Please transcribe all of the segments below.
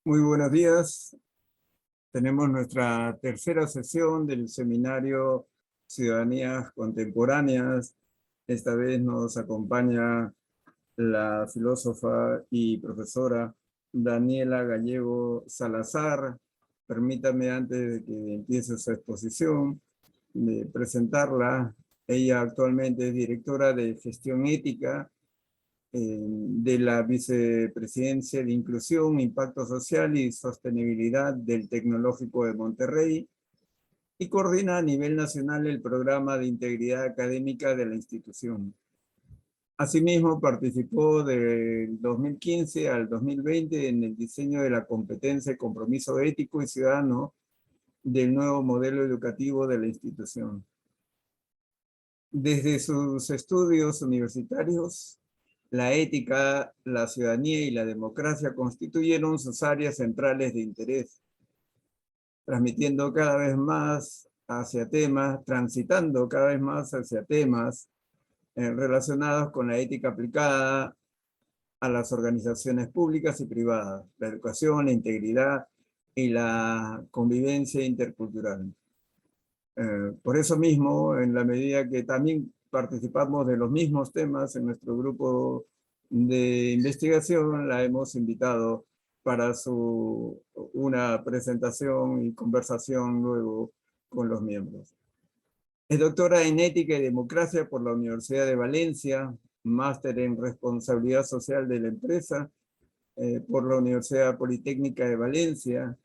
Muy buenos días. Tenemos nuestra tercera sesión del seminario Ciudadanías Contemporáneas. Esta vez nos acompaña la filósofa y profesora Daniela Gallego Salazar. Permítame, antes de que empiece su exposición, de presentarla. Ella actualmente es directora de Gestión Ética de la Vicepresidencia de Inclusión, Impacto Social y Sostenibilidad del Tecnológico de Monterrey y coordina a nivel nacional el programa de integridad académica de la institución. Asimismo, participó del 2015 al 2020 en el diseño de la competencia de compromiso ético y ciudadano del nuevo modelo educativo de la institución. Desde sus estudios universitarios, la ética, la ciudadanía y la democracia constituyeron sus áreas centrales de interés, transitando cada vez más hacia temas relacionados con la ética aplicada a las organizaciones públicas y privadas, la educación, la integridad y la convivencia intercultural. Por eso mismo, en la medida que también participamos de los mismos temas en nuestro grupo de investigación, la hemos invitado para una presentación y conversación luego con los miembros. Es doctora en Ética y Democracia por la Universidad de Valencia, máster en Responsabilidad Social de la Empresa por la Universidad Politécnica de Valencia,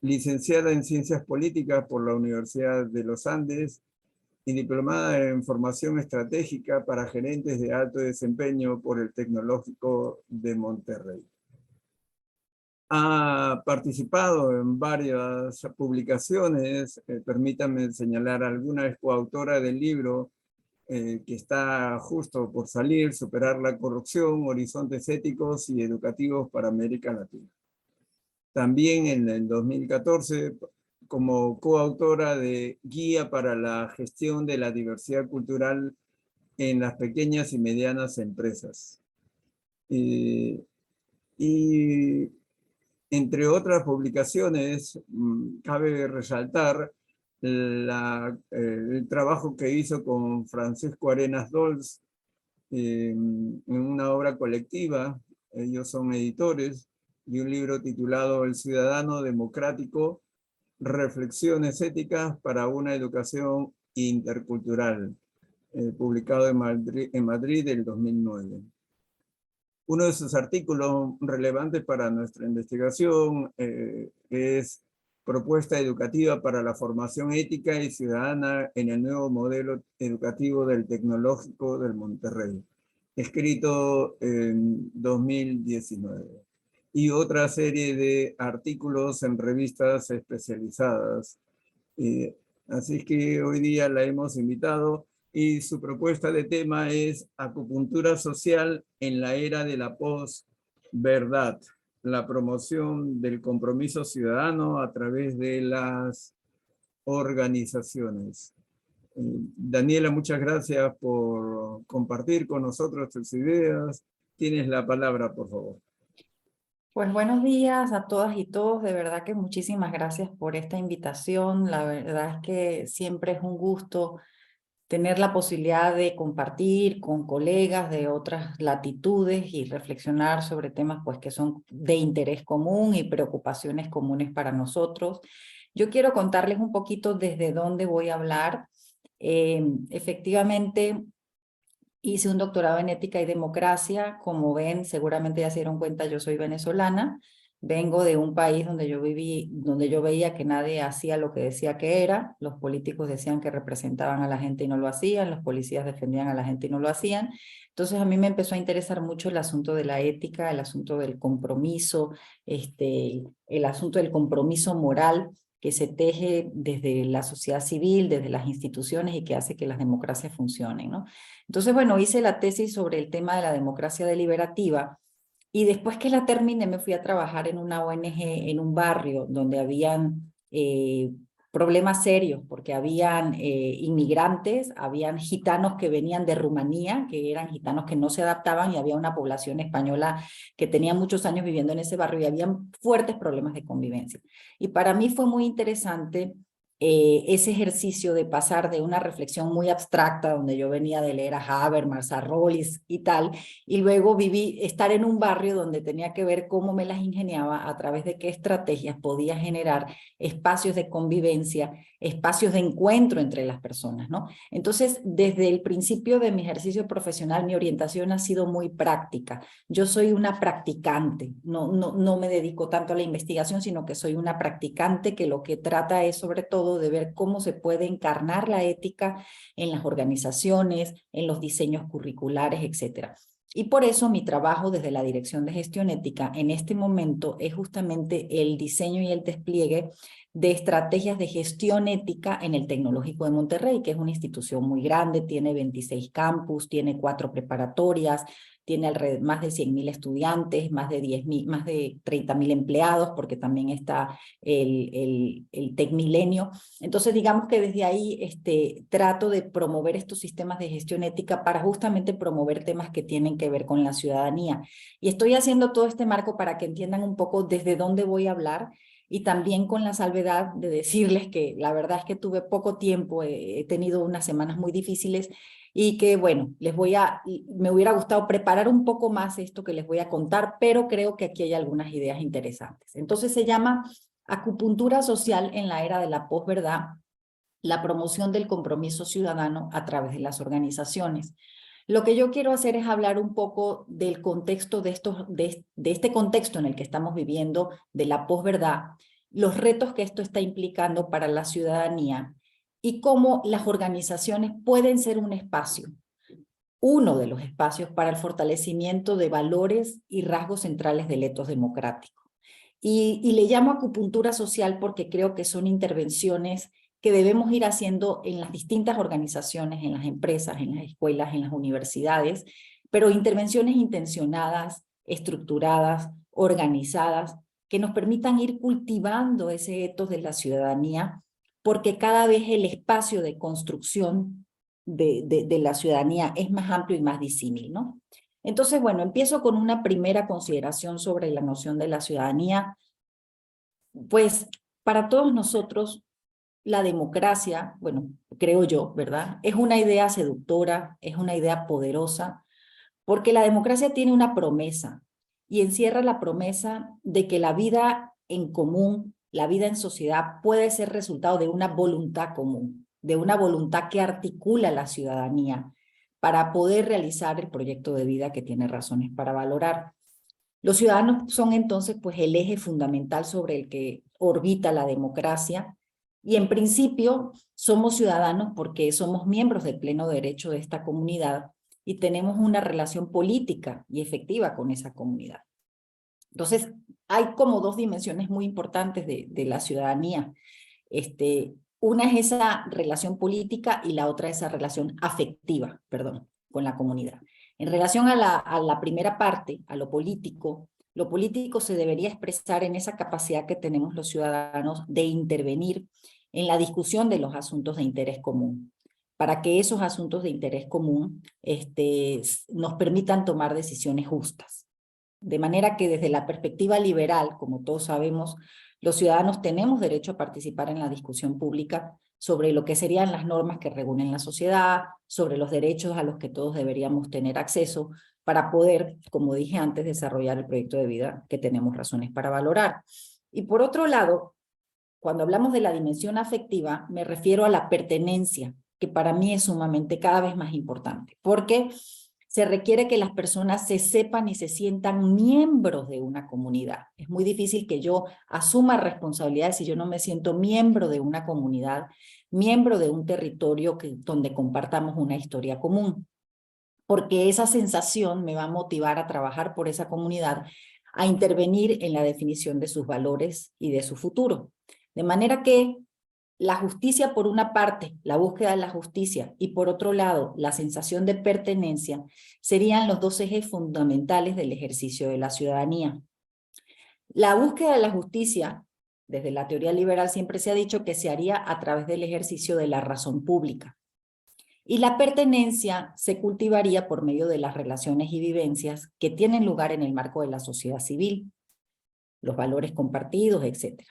licenciada en Ciencias Políticas por la Universidad de los Andes y diplomada en Formación Estratégica para Gerentes de Alto Desempeño por el Tecnológico de Monterrey. Ha participado en varias publicaciones, permítanme señalar alguna, es coautora del libro que está justo por salir, Superar la corrupción, horizontes éticos y educativos para América Latina. También en el 2014, como coautora de Guía para la Gestión de la Diversidad Cultural en las Pequeñas y Medianas Empresas. Y entre otras publicaciones, cabe resaltar el trabajo que hizo con Francisco Arenas Dols en una obra colectiva. Ellos son editores de un libro titulado El Ciudadano Democrático, Reflexiones Éticas para una Educación Intercultural, publicado en Madrid del 2009. Uno de sus artículos relevantes para nuestra investigación es Propuesta Educativa para la Formación Ética y Ciudadana en el nuevo modelo educativo del Tecnológico del Monterrey, escrito en 2019. Y otra serie de artículos en revistas especializadas. Así que hoy día la hemos invitado y su propuesta de tema es Acupuntura Social en la era de la posverdad, la promoción del compromiso ciudadano a través de las organizaciones. Daniela, muchas gracias por compartir con nosotros tus ideas. Tienes la palabra, por favor. Pues buenos días a todas y todos, de verdad que muchísimas gracias por esta invitación. La verdad es que siempre es un gusto tener la posibilidad de compartir con colegas de otras latitudes y reflexionar sobre temas pues, que son de interés común y preocupaciones comunes para nosotros. Yo quiero contarles un poquito desde dónde voy a hablar. Efectivamente, hice un doctorado en ética y democracia. Como ven, seguramente ya se dieron cuenta, yo soy venezolana. Vengo de un país donde yo viví, donde yo veía que nadie hacía lo que decía que era. Los políticos decían que representaban a la gente y no lo hacían. Los policías defendían a la gente y no lo hacían. Entonces a mí me empezó a interesar mucho el asunto de la ética, el asunto del compromiso, el asunto del compromiso moral que se teje desde la sociedad civil, desde las instituciones y que hace que las democracias funcionen, ¿no? Entonces, bueno, hice la tesis sobre el tema de la democracia deliberativa y después que la terminé me fui a trabajar en una ONG en un barrio donde habían problemas serios, porque habían inmigrantes, habían gitanos que venían de Rumanía, que eran gitanos que no se adaptaban, y había una población española que tenía muchos años viviendo en ese barrio, y habían fuertes problemas de convivencia. Y para mí fue muy interesante ese ejercicio de pasar de una reflexión muy abstracta, donde yo venía de leer a Habermas, a Rawls y tal, y luego estar en un barrio donde tenía que ver cómo me las ingeniaba, a través de qué estrategias podía generar espacios de convivencia, espacios de encuentro entre las personas, ¿no? Entonces, desde el principio de mi ejercicio profesional, mi orientación ha sido muy práctica. Yo soy una practicante, no me dedico tanto a la investigación, sino que soy una practicante que lo que trata es sobre todo de ver cómo se puede encarnar la ética en las organizaciones, en los diseños curriculares, etcétera. Y por eso mi trabajo desde la Dirección de Gestión Ética en este momento es justamente el diseño y el despliegue de estrategias de gestión ética en el Tecnológico de Monterrey, que es una institución muy grande, tiene 26 campus, tiene 4 preparatorias, tiene más de 100.000 estudiantes, más de 30.000 empleados, porque también está el Tecmilenio. Entonces, digamos que desde ahí trato de promover estos sistemas de gestión ética para justamente promover temas que tienen que ver con la ciudadanía. Y estoy haciendo todo este marco para que entiendan un poco desde dónde voy a hablar, y también con la salvedad de decirles que la verdad es que tuve poco tiempo, he tenido unas semanas muy difíciles, y que bueno, me hubiera gustado preparar un poco más esto que les voy a contar, pero creo que aquí hay algunas ideas interesantes. Entonces se llama Acupuntura Social en la Era de la Posverdad, la promoción del compromiso ciudadano a través de las organizaciones. Lo que yo quiero hacer es hablar un poco del contexto de este contexto en el que estamos viviendo, de la posverdad, los retos que esto está implicando para la ciudadanía, y cómo las organizaciones pueden ser un espacio, uno de los espacios para el fortalecimiento de valores y rasgos centrales del etos democrático. Y le llamo acupuntura social porque creo que son intervenciones que debemos ir haciendo en las distintas organizaciones, en las empresas, en las escuelas, en las universidades, pero intervenciones intencionadas, estructuradas, organizadas, que nos permitan ir cultivando ese etos de la ciudadanía, porque cada vez el espacio de construcción de la ciudadanía es más amplio y más disímil, ¿no? Entonces, bueno, empiezo con una primera consideración sobre la noción de la ciudadanía. Pues para todos nosotros, la democracia, bueno, creo yo, ¿verdad? Es una idea seductora, es una idea poderosa, porque la democracia tiene una promesa, y encierra la promesa de que la vida en común, la vida en sociedad, puede ser resultado de una voluntad común, de una voluntad que articula la ciudadanía para poder realizar el proyecto de vida que tiene razones para valorar. Los ciudadanos son entonces pues el eje fundamental sobre el que orbita la democracia, y en principio somos ciudadanos porque somos miembros del pleno derecho de esta comunidad y tenemos una relación política y efectiva con esa comunidad. Entonces hay como 2 dimensiones muy importantes de la ciudadanía. Una es esa relación política y la otra esa relación afectiva, perdón, con la comunidad. En relación a la primera parte, a lo político se debería expresar en esa capacidad que tenemos los ciudadanos de intervenir en la discusión de los asuntos de interés común, para que esos asuntos de interés común nos permitan tomar decisiones justas. De manera que desde la perspectiva liberal, como todos sabemos, los ciudadanos tenemos derecho a participar en la discusión pública sobre lo que serían las normas que regulen la sociedad, sobre los derechos a los que todos deberíamos tener acceso para poder, como dije antes, desarrollar el proyecto de vida que tenemos razones para valorar. Y por otro lado, cuando hablamos de la dimensión afectiva, me refiero a la pertenencia, que para mí es sumamente cada vez más importante, porque se requiere que las personas se sepan y se sientan miembros de una comunidad. Es muy difícil que yo asuma responsabilidades si yo no me siento miembro de una comunidad, miembro de un territorio donde compartamos una historia común, porque esa sensación me va a motivar a trabajar por esa comunidad, a intervenir en la definición de sus valores y de su futuro. De manera que la justicia por una parte, la búsqueda de la justicia, y por otro lado, la sensación de pertenencia, serían los 2 ejes fundamentales del ejercicio de la ciudadanía. La búsqueda de la justicia Desde la teoría liberal siempre se ha dicho que se haría a través del ejercicio de la razón pública. Y la pertenencia se cultivaría por medio de las relaciones y vivencias que tienen lugar en el marco de la sociedad civil, los valores compartidos, etc.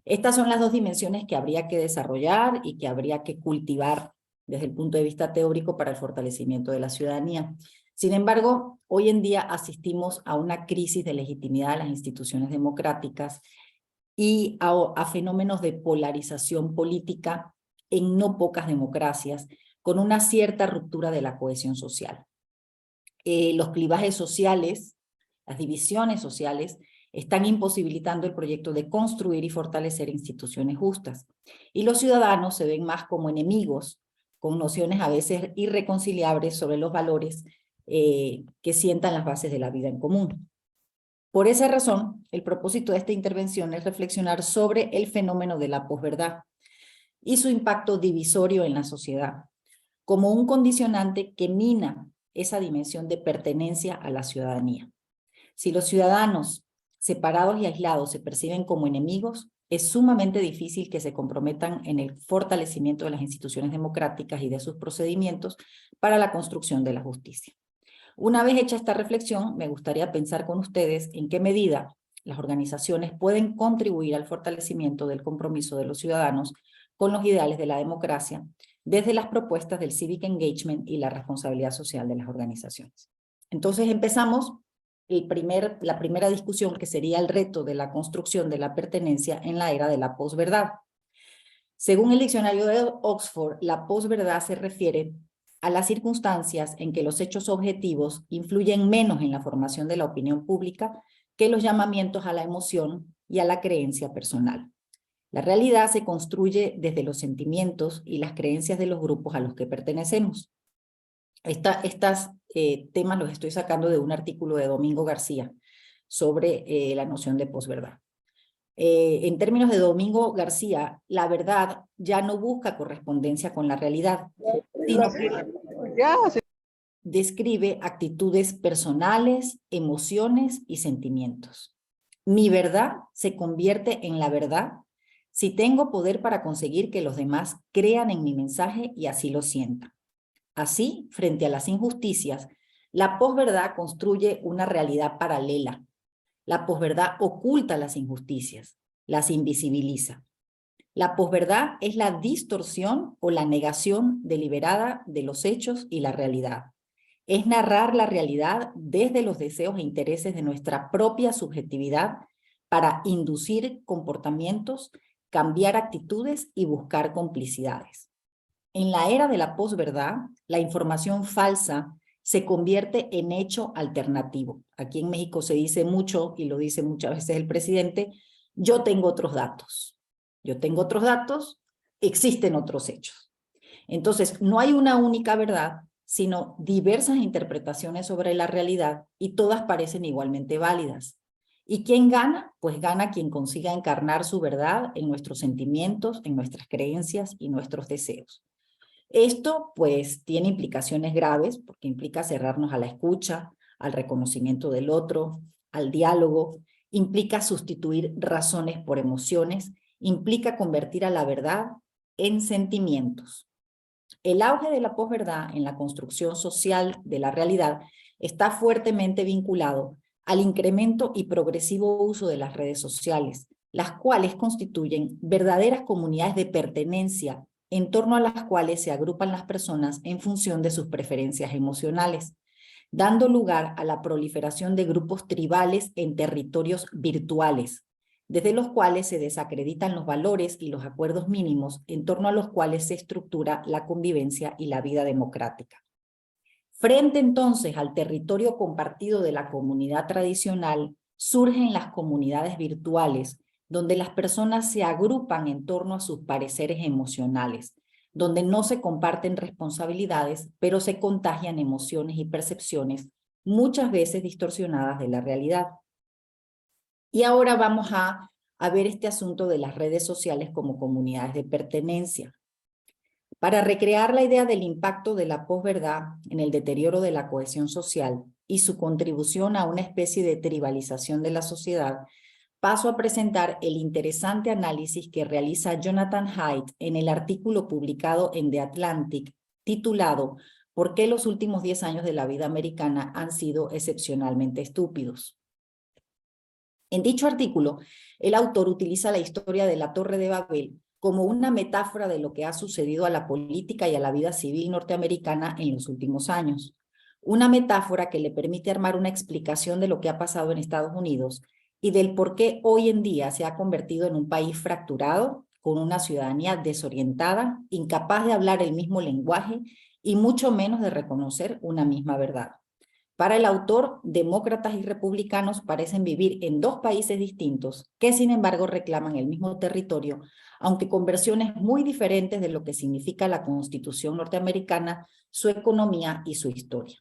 Estas son las dos dimensiones que habría que desarrollar y que habría que cultivar desde el punto de vista teórico para el fortalecimiento de la ciudadanía. Sin embargo, hoy en día asistimos a una crisis de legitimidad de las instituciones democráticas y a fenómenos de polarización política en no pocas democracias, con una cierta ruptura de la cohesión social. Los clivajes sociales, las divisiones sociales, están imposibilitando el proyecto de construir y fortalecer instituciones justas. Y los ciudadanos se ven más como enemigos, con nociones a veces irreconciliables sobre los valores que sientan las bases de la vida en común. Por esa razón, el propósito de esta intervención es reflexionar sobre el fenómeno de la posverdad y su impacto divisorio en la sociedad, como un condicionante que mina esa dimensión de pertenencia a la ciudadanía. Si los ciudadanos separados y aislados se perciben como enemigos, es sumamente difícil que se comprometan en el fortalecimiento de las instituciones democráticas y de sus procedimientos para la construcción de la justicia. Una vez hecha esta reflexión, me gustaría pensar con ustedes en qué medida las organizaciones pueden contribuir al fortalecimiento del compromiso de los ciudadanos con los ideales de la democracia, desde las propuestas del civic engagement y la responsabilidad social de las organizaciones. Entonces empezamos la primera discusión, que sería el reto de la construcción de la pertenencia en la era de la posverdad. Según el diccionario de Oxford, la posverdad se refiere a las circunstancias en que los hechos objetivos influyen menos en la formación de la opinión pública que los llamamientos a la emoción y a la creencia personal. La realidad se construye desde los sentimientos y las creencias de los grupos a los que pertenecemos. Estos temas los estoy sacando de un artículo de Domingo García sobre la noción de posverdad. En términos de Domingo García, la verdad ya no busca correspondencia con la realidad, sino que describe actitudes personales, emociones y sentimientos. Mi verdad se convierte en la verdad si tengo poder para conseguir que los demás crean en mi mensaje y así lo sientan. Así, frente a las injusticias, la posverdad construye una realidad paralela. La posverdad oculta las injusticias, las invisibiliza. La posverdad es la distorsión o la negación deliberada de los hechos y la realidad. Es narrar la realidad desde los deseos e intereses de nuestra propia subjetividad para inducir comportamientos, cambiar actitudes y buscar complicidades. En la era de la posverdad, la información falsa se convierte en hecho alternativo. Aquí en México se dice mucho, y lo dice muchas veces el presidente, yo tengo otros datos. Yo tengo otros datos, existen otros hechos. Entonces, no hay una única verdad, sino diversas interpretaciones sobre la realidad y todas parecen igualmente válidas. ¿Y quién gana? Pues gana quien consiga encarnar su verdad en nuestros sentimientos, en nuestras creencias y nuestros deseos. Esto pues tiene implicaciones graves porque implica cerrarnos a la escucha, al reconocimiento del otro, al diálogo, implica sustituir razones por emociones, implica convertir a la verdad en sentimientos. El auge de la posverdad en la construcción social de la realidad está fuertemente vinculado al incremento y progresivo uso de las redes sociales, las cuales constituyen verdaderas comunidades de pertenencia en torno a las cuales se agrupan las personas en función de sus preferencias emocionales, dando lugar a la proliferación de grupos tribales en territorios virtuales, desde los cuales se desacreditan los valores y los acuerdos mínimos en torno a los cuales se estructura la convivencia y la vida democrática. Frente entonces al territorio compartido de la comunidad tradicional, surgen las comunidades virtuales, donde las personas se agrupan en torno a sus pareceres emocionales, donde no se comparten responsabilidades, pero se contagian emociones y percepciones, muchas veces distorsionadas de la realidad. Y ahora vamos a ver este asunto de las redes sociales como comunidades de pertenencia. Para recrear la idea del impacto de la posverdad en el deterioro de la cohesión social y su contribución a una especie de tribalización de la sociedad, paso a presentar el interesante análisis que realiza Jonathan Haidt en el artículo publicado en The Atlantic, titulado ¿Por qué los últimos 10 años de la vida americana han sido excepcionalmente estúpidos? En dicho artículo, el autor utiliza la historia de la Torre de Babel como una metáfora de lo que ha sucedido a la política y a la vida civil norteamericana en los últimos años. Una metáfora que le permite armar una explicación de lo que ha pasado en Estados Unidos y del por qué hoy en día se ha convertido en un país fracturado, con una ciudadanía desorientada, incapaz de hablar el mismo lenguaje y mucho menos de reconocer una misma verdad. Para el autor, demócratas y republicanos parecen vivir en dos países distintos que sin embargo reclaman el mismo territorio, aunque con versiones muy diferentes de lo que significa la Constitución norteamericana, su economía y su historia.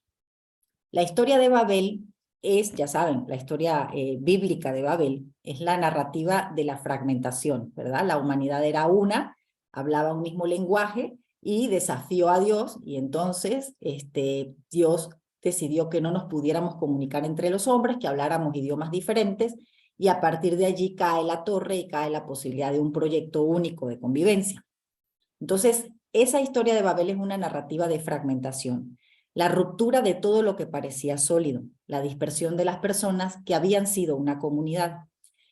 La historia de Babel es, ya saben, la historia bíblica de Babel es la narrativa de la fragmentación, ¿verdad? La humanidad era una, hablaba un mismo lenguaje y desafió a Dios, y entonces Dios decidió que no nos pudiéramos comunicar entre los hombres, que habláramos idiomas diferentes, y a partir de allí cae la torre y cae la posibilidad de un proyecto único de convivencia. Entonces, esa historia de Babel es una narrativa de fragmentación, la ruptura de todo lo que parecía sólido, la dispersión de las personas que habían sido una comunidad.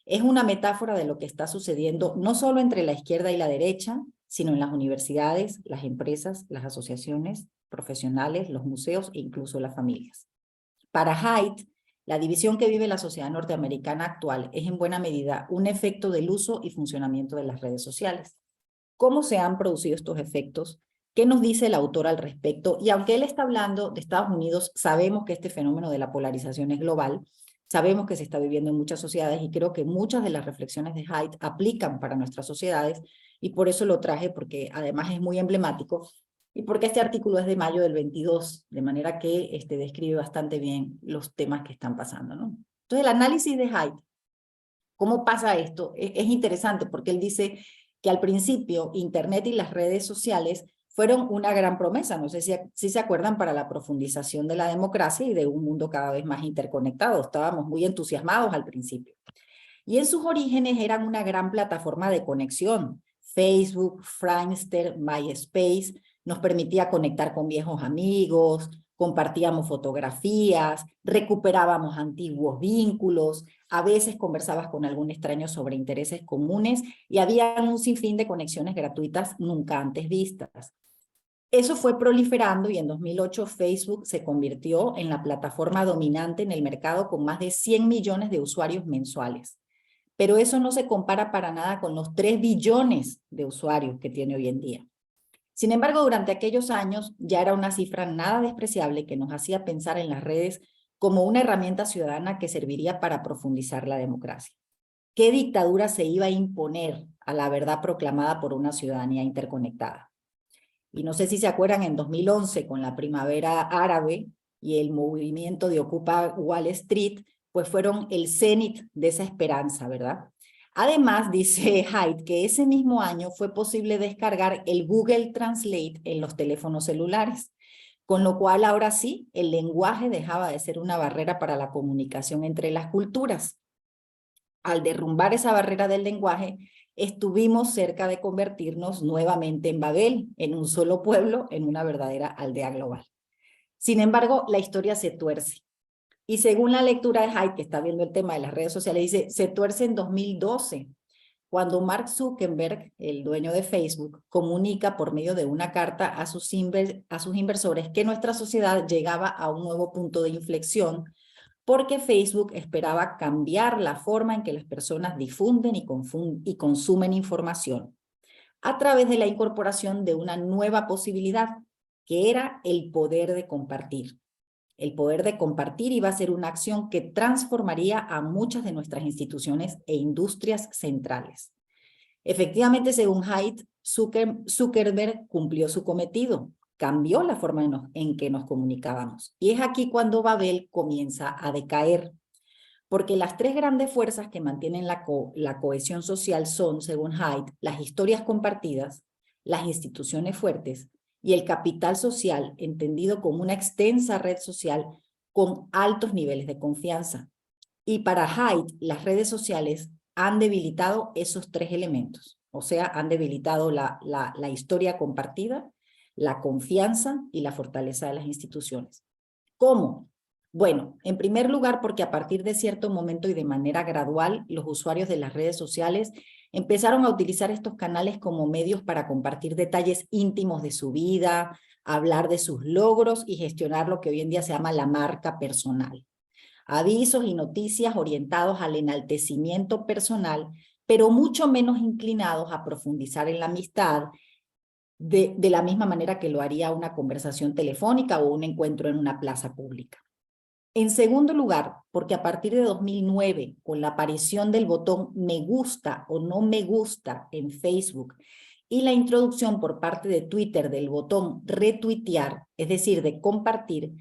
Es una metáfora de lo que está sucediendo no solo entre la izquierda y la derecha, sino en las universidades, las empresas, las asociaciones profesionales, los museos e incluso las familias. Para Haidt, la división que vive la sociedad norteamericana actual es en buena medida un efecto del uso y funcionamiento de las redes sociales. ¿Cómo se han producido estos efectos? ¿Qué nos dice el autor al respecto? Y aunque él está hablando de Estados Unidos, sabemos que este fenómeno de la polarización es global, sabemos que se está viviendo en muchas sociedades y creo que muchas de las reflexiones de Haidt aplican para nuestras sociedades y por eso lo traje porque además es muy emblemático y porque este artículo es de mayo del 22, de manera que describe bastante bien los temas que están pasando, ¿no? Entonces el análisis de Haidt, ¿cómo pasa esto? Es interesante porque él dice que al principio Internet y las redes sociales fueron una gran promesa, no sé si se acuerdan, para la profundización de la democracia y de un mundo cada vez más interconectado. Estábamos muy entusiasmados al principio. Y en sus orígenes eran una gran plataforma de conexión. Facebook, Friendster, MySpace, nos permitía conectar con viejos amigos, compartíamos fotografías, recuperábamos antiguos vínculos, a veces conversabas con algún extraño sobre intereses comunes y había un sinfín de conexiones gratuitas nunca antes vistas. Eso fue proliferando y en 2008 Facebook se convirtió en la plataforma dominante en el mercado con más de 100 millones de usuarios mensuales. Pero eso no se compara para nada con los 3 billones de usuarios que tiene hoy en día. Sin embargo, durante aquellos años ya era una cifra nada despreciable que nos hacía pensar en las redes como una herramienta ciudadana que serviría para profundizar la democracia. ¿Qué dictadura se iba a imponer a la verdad proclamada por una ciudadanía interconectada? Y no sé si se acuerdan, en 2011, con la primavera árabe y el movimiento de Ocupa Wall Street, pues fueron el cenit de esa esperanza, ¿verdad? Además, dice Haidt que ese mismo año fue posible descargar el Google Translate en los teléfonos celulares, con lo cual ahora sí, el lenguaje dejaba de ser una barrera para la comunicación entre las culturas. Al derrumbar esa barrera del lenguaje, estuvimos cerca de convertirnos nuevamente en Babel, en un solo pueblo, en una verdadera aldea global. Sin embargo, la historia se tuerce. Y según la lectura de Haidt, que está viendo el tema de las redes sociales, dice, se tuerce en 2012, cuando Mark Zuckerberg, el dueño de Facebook, comunica por medio de una carta a sus inversores que nuestra sociedad llegaba a un nuevo punto de inflexión porque Facebook esperaba cambiar la forma en que las personas difunden y consumen información a través de la incorporación de una nueva posibilidad, que era el poder de compartir. El poder de compartir iba a ser una acción que transformaría a muchas de nuestras instituciones e industrias centrales. Efectivamente, según Haidt, Zuckerberg cumplió su cometido, cambió la forma en que nos comunicábamos. Y es aquí cuando Babel comienza a decaer, porque las 3 grandes fuerzas que mantienen la cohesión social son, según Haidt, las historias compartidas, las instituciones fuertes y el capital social, entendido como una extensa red social con altos niveles de confianza. Y para Haidt, las redes sociales han debilitado esos tres elementos. O sea, han debilitado la historia compartida, la confianza y la fortaleza de las instituciones. ¿Cómo? Bueno, en primer lugar, porque a partir de cierto momento y de manera gradual, los usuarios de las redes sociales empezaron a utilizar estos canales como medios para compartir detalles íntimos de su vida, hablar de sus logros y gestionar lo que hoy en día se llama la marca personal. Avisos y noticias orientados al enaltecimiento personal, pero mucho menos inclinados a profundizar en la amistad de la misma manera que lo haría una conversación telefónica o un encuentro en una plaza pública. En segundo lugar, porque a partir de 2009, con la aparición del botón me gusta o no me gusta en Facebook y la introducción por parte de Twitter del botón retuitear, es decir, de compartir,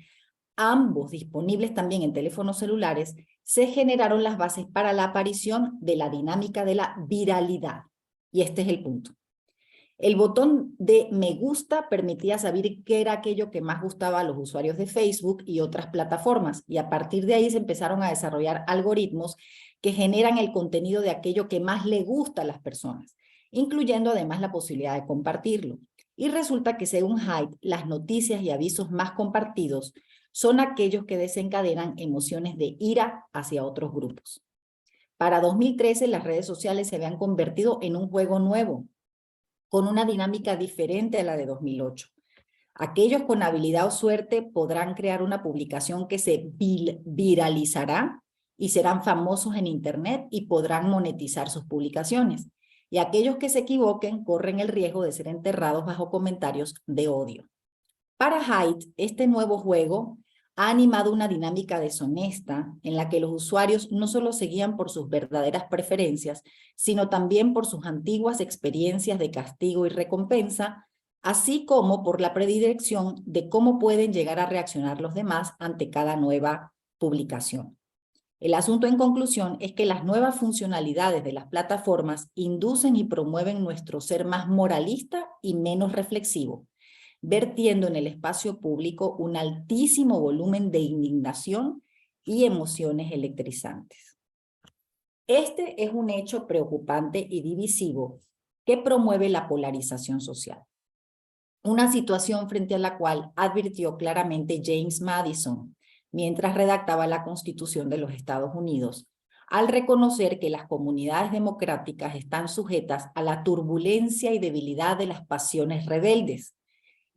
ambos disponibles también en teléfonos celulares, se generaron las bases para la aparición de la dinámica de la viralidad. Y este es el punto. El botón de me gusta permitía saber qué era aquello que más gustaba a los usuarios de Facebook y otras plataformas, y a partir de ahí se empezaron a desarrollar algoritmos que generan el contenido de aquello que más le gusta a las personas, incluyendo además la posibilidad de compartirlo. Y resulta que según Haidt, las noticias y avisos más compartidos son aquellos que desencadenan emociones de ira hacia otros grupos. Para 2013, las redes sociales se habían convertido en un juego nuevo, con una dinámica diferente a la de 2008. Aquellos con habilidad o suerte podrán crear una publicación que se viralizará y serán famosos en Internet y podrán monetizar sus publicaciones. Y aquellos que se equivoquen corren el riesgo de ser enterrados bajo comentarios de odio. Para Haidt, este nuevo juego ha animado una dinámica deshonesta en la que los usuarios no solo se guían por sus verdaderas preferencias, sino también por sus antiguas experiencias de castigo y recompensa, así como por la predilección de cómo pueden llegar a reaccionar los demás ante cada nueva publicación. El asunto en conclusión es que las nuevas funcionalidades de las plataformas inducen y promueven nuestro ser más moralista y menos reflexivo, vertiendo en el espacio público un altísimo volumen de indignación y emociones electrizantes. Este es un hecho preocupante y divisivo que promueve la polarización social. Una situación frente a la cual advirtió claramente James Madison mientras redactaba la Constitución de los Estados Unidos, al reconocer que las comunidades democráticas están sujetas a la turbulencia y debilidad de las pasiones rebeldes,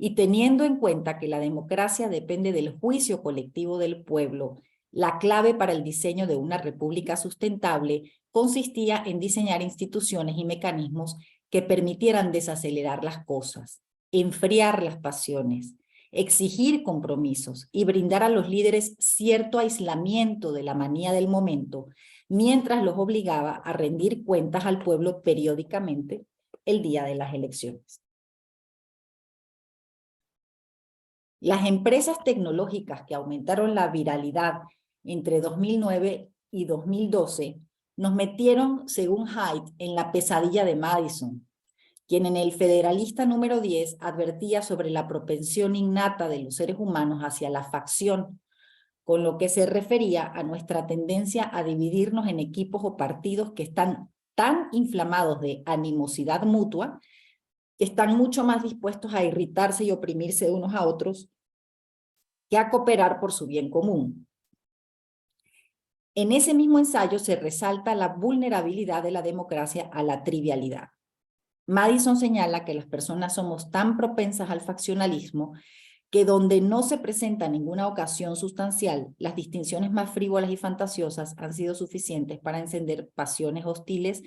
y teniendo en cuenta que la democracia depende del juicio colectivo del pueblo, la clave para el diseño de una república sustentable consistía en diseñar instituciones y mecanismos que permitieran desacelerar las cosas, enfriar las pasiones, exigir compromisos y brindar a los líderes cierto aislamiento de la manía del momento, mientras los obligaba a rendir cuentas al pueblo periódicamente el día de las elecciones. Las empresas tecnológicas que aumentaron la viralidad entre 2009 y 2012 nos metieron, según Haidt, en la pesadilla de Madison, quien en el Federalista número 10 advertía sobre la propensión innata de los seres humanos hacia la facción, con lo que se refería a nuestra tendencia a dividirnos en equipos o partidos que están tan inflamados de animosidad mutua, están mucho más dispuestos a irritarse y oprimirse unos a otros que a cooperar por su bien común. En ese mismo ensayo se resalta la vulnerabilidad de la democracia a la trivialidad. Madison señala que las personas somos tan propensas al faccionalismo que donde no se presenta ninguna ocasión sustancial, las distinciones más frívolas y fantasiosas han sido suficientes para encender pasiones hostiles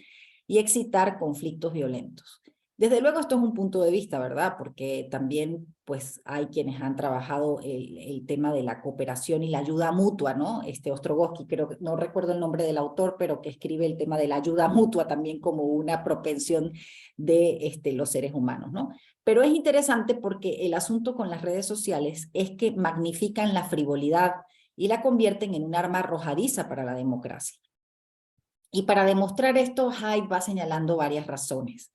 y excitar conflictos violentos. Desde luego esto es un punto de vista, ¿verdad? Porque también pues hay quienes han trabajado el tema de la cooperación y la ayuda mutua, ¿no? Ostrogoski, creo que no recuerdo el nombre del autor, pero que escribe el tema de la ayuda mutua también como una propensión de los seres humanos, ¿no? Pero es interesante porque el asunto con las redes sociales es que magnifican la frivolidad y la convierten en un arma arrojadiza para la democracia. Y para demostrar esto, Haidt va señalando varias razones.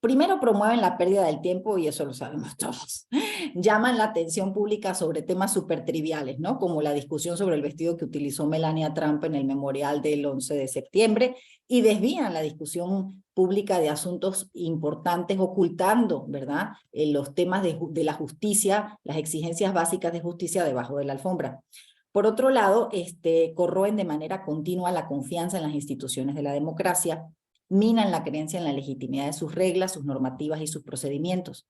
Primero promueven la pérdida del tiempo, y eso lo sabemos todos. Llaman la atención pública sobre temas súper triviales, ¿no? Como la discusión sobre el vestido que utilizó Melania Trump en el memorial del 11 de septiembre, y desvían la discusión pública de asuntos importantes, ocultando, ¿verdad? Los temas de la justicia, las exigencias básicas de justicia debajo de la alfombra. Por otro lado, corroen de manera continua la confianza en las instituciones de la democracia, minan la creencia en la legitimidad de sus reglas, sus normativas y sus procedimientos.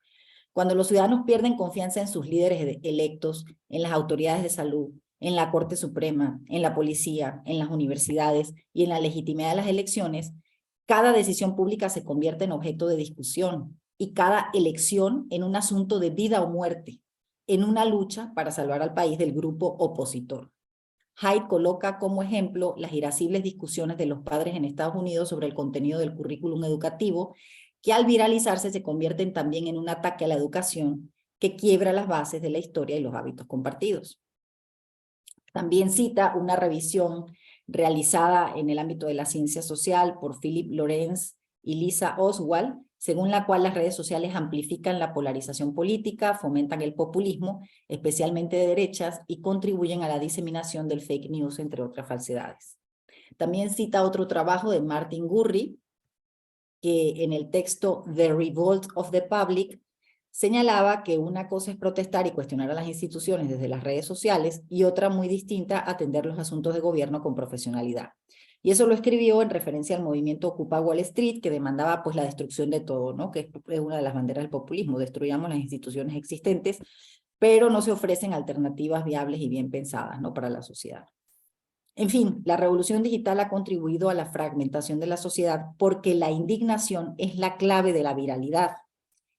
Cuando los ciudadanos pierden confianza en sus líderes electos, en las autoridades de salud, en la Corte Suprema, en la policía, en las universidades y en la legitimidad de las elecciones, cada decisión pública se convierte en objeto de discusión y cada elección en un asunto de vida o muerte, en una lucha para salvar al país del grupo opositor. Haidt coloca como ejemplo las irascibles discusiones de los padres en Estados Unidos sobre el contenido del currículum educativo, que al viralizarse se convierten también en un ataque a la educación que quiebra las bases de la historia y los hábitos compartidos. También cita una revisión realizada en el ámbito de la ciencia social por Philip Lorenz y Lisa Oswald, según la cual las redes sociales amplifican la polarización política, fomentan el populismo, especialmente de derechas, y contribuyen a la diseminación del fake news, entre otras falsedades. También cita otro trabajo de Martin Gurri, que en el texto The Revolt of the Public señalaba que una cosa es protestar y cuestionar a las instituciones desde las redes sociales y otra muy distinta, atender los asuntos de gobierno con profesionalidad. Y eso lo escribió en referencia al movimiento Ocupa Wall Street, que demandaba pues la destrucción de todo, ¿no? Que es una de las banderas del populismo: destruyamos las instituciones existentes, pero no se ofrecen alternativas viables y bien pensadas, ¿no? Para la sociedad. En fin, la revolución digital ha contribuido a la fragmentación de la sociedad porque la indignación es la clave de la viralidad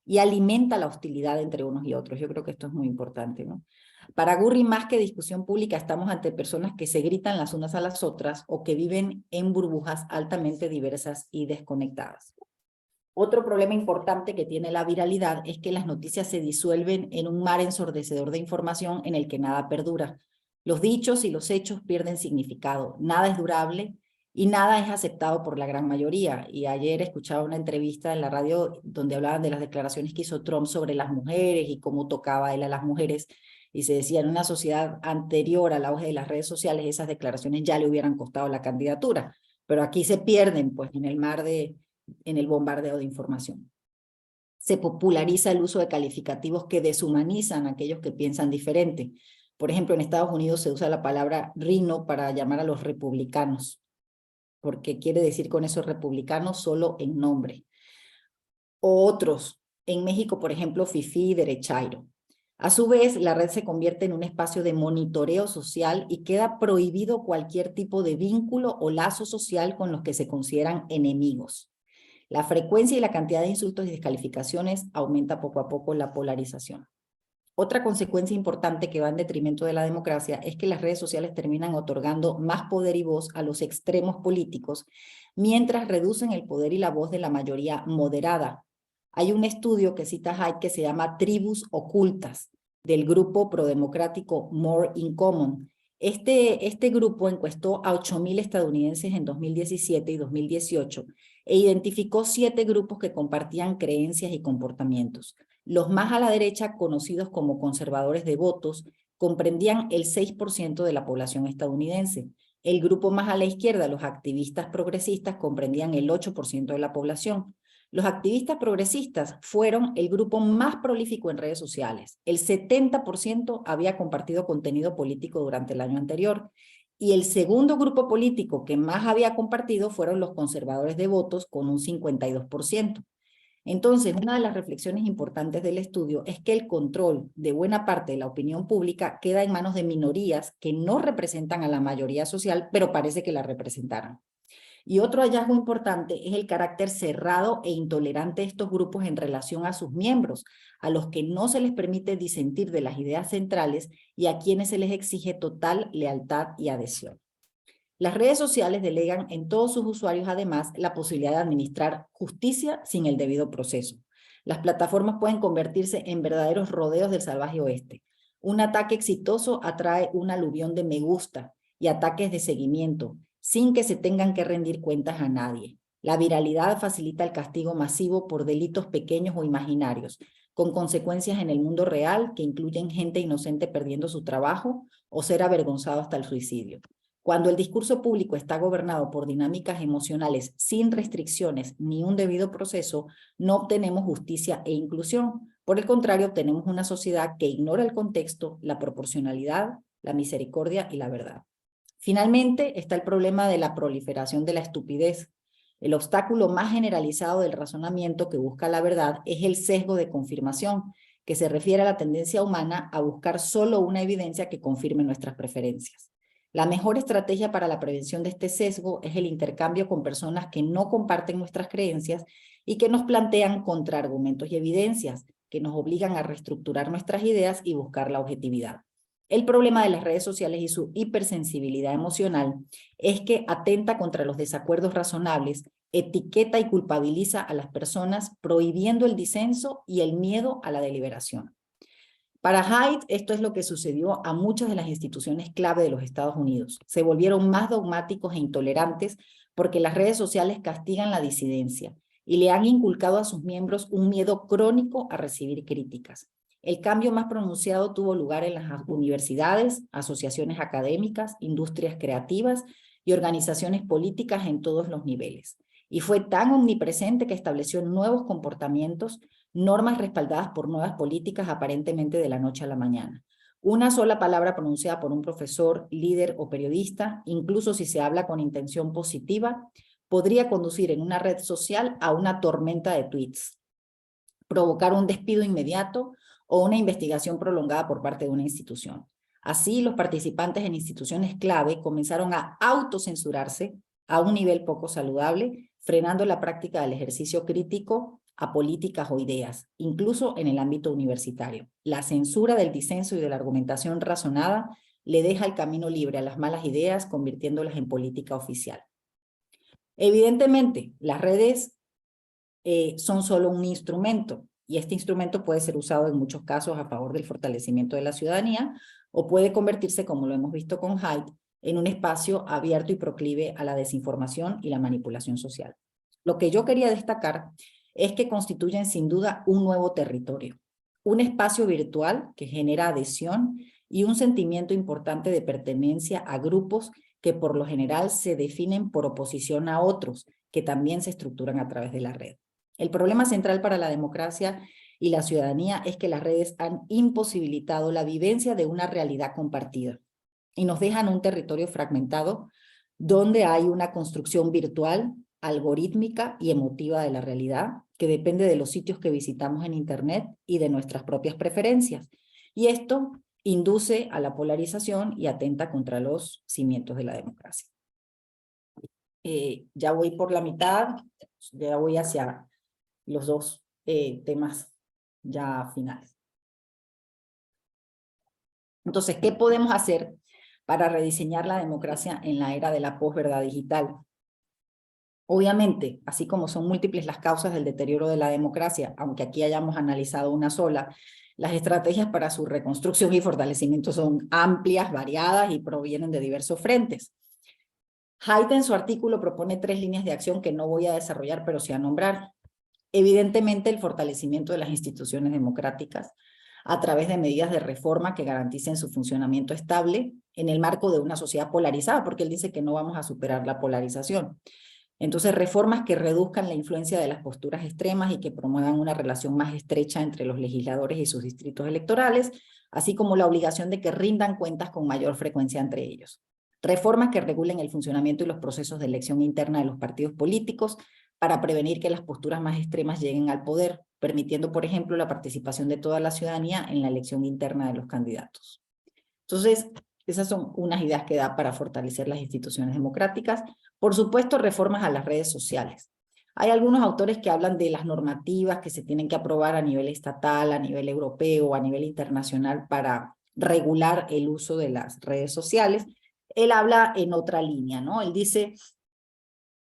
y alimenta la hostilidad entre unos y otros. Yo creo que esto es muy importante, ¿no? Para Gurri, más que discusión pública, estamos ante personas que se gritan las unas a las otras o que viven en burbujas altamente diversas y desconectadas. Otro problema importante que tiene la viralidad es que las noticias se disuelven en un mar ensordecedor de información en el que nada perdura. Los dichos y los hechos pierden significado, nada es durable y nada es aceptado por la gran mayoría. Y ayer escuchaba una entrevista en la radio donde hablaban de las declaraciones que hizo Trump sobre las mujeres y cómo tocaba él a las mujeres, y se decía, en una sociedad anterior al auge de las redes sociales esas declaraciones ya le hubieran costado la candidatura, pero aquí se pierden pues en el bombardeo de información. Se populariza el uso de calificativos que deshumanizan a aquellos que piensan diferente. Por ejemplo, en Estados Unidos se usa la palabra rhino para llamar a los republicanos, porque quiere decir con eso republicanos solo en nombre. O otros, en México, por ejemplo, fifí y derechairo. A su vez, la red se convierte en un espacio de monitoreo social y queda prohibido cualquier tipo de vínculo o lazo social con los que se consideran enemigos. La frecuencia y la cantidad de insultos y descalificaciones aumenta poco a poco la polarización. Otra consecuencia importante que va en detrimento de la democracia es que las redes sociales terminan otorgando más poder y voz a los extremos políticos, mientras reducen el poder y la voz de la mayoría moderada. Hay un estudio que cita Haidt que se llama Tribus Ocultas, del grupo prodemocrático More in Common. Este grupo encuestó a 8,000 estadounidenses en 2017 y 2018 e identificó 7 grupos que compartían creencias y comportamientos. Los más a la derecha, conocidos como conservadores devotos, comprendían el 6% de la población estadounidense. El grupo más a la izquierda, los activistas progresistas, comprendían el 8% de la población. Los activistas progresistas fueron el grupo más prolífico en redes sociales. El 70% había compartido contenido político durante el año anterior. Y el segundo grupo político que más había compartido fueron los conservadores devotos, con un 52%. Entonces, una de las reflexiones importantes del estudio es que el control de buena parte de la opinión pública queda en manos de minorías que no representan a la mayoría social, pero parece que la representaran. Y otro hallazgo importante es el carácter cerrado e intolerante de estos grupos en relación a sus miembros, a los que no se les permite disentir de las ideas centrales y a quienes se les exige total lealtad y adhesión. Las redes sociales delegan en todos sus usuarios, además, la posibilidad de administrar justicia sin el debido proceso. Las plataformas pueden convertirse en verdaderos rodeos del salvaje oeste. Un ataque exitoso atrae un aluvión de me gusta y ataques de seguimiento, sin que se tengan que rendir cuentas a nadie. La viralidad facilita el castigo masivo por delitos pequeños o imaginarios, con consecuencias en el mundo real que incluyen gente inocente perdiendo su trabajo o ser avergonzado hasta el suicidio. Cuando el discurso público está gobernado por dinámicas emocionales sin restricciones ni un debido proceso, no obtenemos justicia e inclusión. Por el contrario, obtenemos una sociedad que ignora el contexto, la proporcionalidad, la misericordia y la verdad. Finalmente, está el problema de la proliferación de la estupidez. El obstáculo más generalizado del razonamiento que busca la verdad es el sesgo de confirmación, que se refiere a la tendencia humana a buscar solo una evidencia que confirme nuestras preferencias. La mejor estrategia para la prevención de este sesgo es el intercambio con personas que no comparten nuestras creencias y que nos plantean contraargumentos y evidencias que nos obligan a reestructurar nuestras ideas y buscar la objetividad. El problema de las redes sociales y su hipersensibilidad emocional es que atenta contra los desacuerdos razonables, etiqueta y culpabiliza a las personas, prohibiendo el disenso y el miedo a la deliberación. Para Haidt, esto es lo que sucedió a muchas de las instituciones clave de los Estados Unidos. Se volvieron más dogmáticos e intolerantes porque las redes sociales castigan la disidencia y le han inculcado a sus miembros un miedo crónico a recibir críticas. El cambio más pronunciado tuvo lugar en las universidades, asociaciones académicas, industrias creativas y organizaciones políticas en todos los niveles. Y fue tan omnipresente que estableció nuevos comportamientos, normas respaldadas por nuevas políticas aparentemente de la noche a la mañana. Una sola palabra pronunciada por un profesor, líder o periodista, incluso si se habla con intención positiva, podría conducir en una red social a una tormenta de tweets, provocar un despido inmediato o una investigación prolongada por parte de una institución. Así, los participantes en instituciones clave comenzaron a autocensurarse a un nivel poco saludable, frenando la práctica del ejercicio crítico a políticas o ideas, incluso en el ámbito universitario. La censura del disenso y de la argumentación razonada le deja el camino libre a las malas ideas, convirtiéndolas en política oficial. Evidentemente, las redes son solo un instrumento, y este instrumento puede ser usado en muchos casos a favor del fortalecimiento de la ciudadanía, o puede convertirse, como lo hemos visto con Haidt, en un espacio abierto y proclive a la desinformación y la manipulación social. Lo que yo quería destacar es que constituyen sin duda un nuevo territorio, un espacio virtual que genera adhesión y un sentimiento importante de pertenencia a grupos que por lo general se definen por oposición a otros, que también se estructuran a través de la red. El problema central para la democracia y la ciudadanía es que las redes han imposibilitado la vivencia de una realidad compartida y nos dejan un territorio fragmentado donde hay una construcción virtual, algorítmica y emotiva de la realidad que depende de los sitios que visitamos en Internet y de nuestras propias preferencias. Y esto induce a la polarización y atenta contra los cimientos de la democracia. Ya voy por la mitad, ya voy hacia los dos temas ya finales. Entonces, ¿qué podemos hacer para rediseñar la democracia en la era de la posverdad digital? Obviamente, así como son múltiples las causas del deterioro de la democracia, aunque aquí hayamos analizado una sola, las estrategias para su reconstrucción y fortalecimiento son amplias, variadas y provienen de diversos frentes. Haidt en su artículo propone 3 líneas de acción que no voy a desarrollar, pero sí a nombrar. Evidentemente, el fortalecimiento de las instituciones democráticas a través de medidas de reforma que garanticen su funcionamiento estable en el marco de una sociedad polarizada, porque él dice que no vamos a superar la polarización. Entonces, reformas que reduzcan la influencia de las posturas extremas y que promuevan una relación más estrecha entre los legisladores y sus distritos electorales, así como la obligación de que rindan cuentas con mayor frecuencia entre ellos. Reformas que regulen el funcionamiento y los procesos de elección interna de los partidos políticos para prevenir que las posturas más extremas lleguen al poder, permitiendo, por ejemplo, la participación de toda la ciudadanía en la elección interna de los candidatos. Entonces, esas son unas ideas que da para fortalecer las instituciones democráticas. Por supuesto, reformas a las redes sociales. Hay algunos autores que hablan de las normativas que se tienen que aprobar a nivel estatal, a nivel europeo, a nivel internacional para regular el uso de las redes sociales. Él habla en otra línea, ¿no? Él dice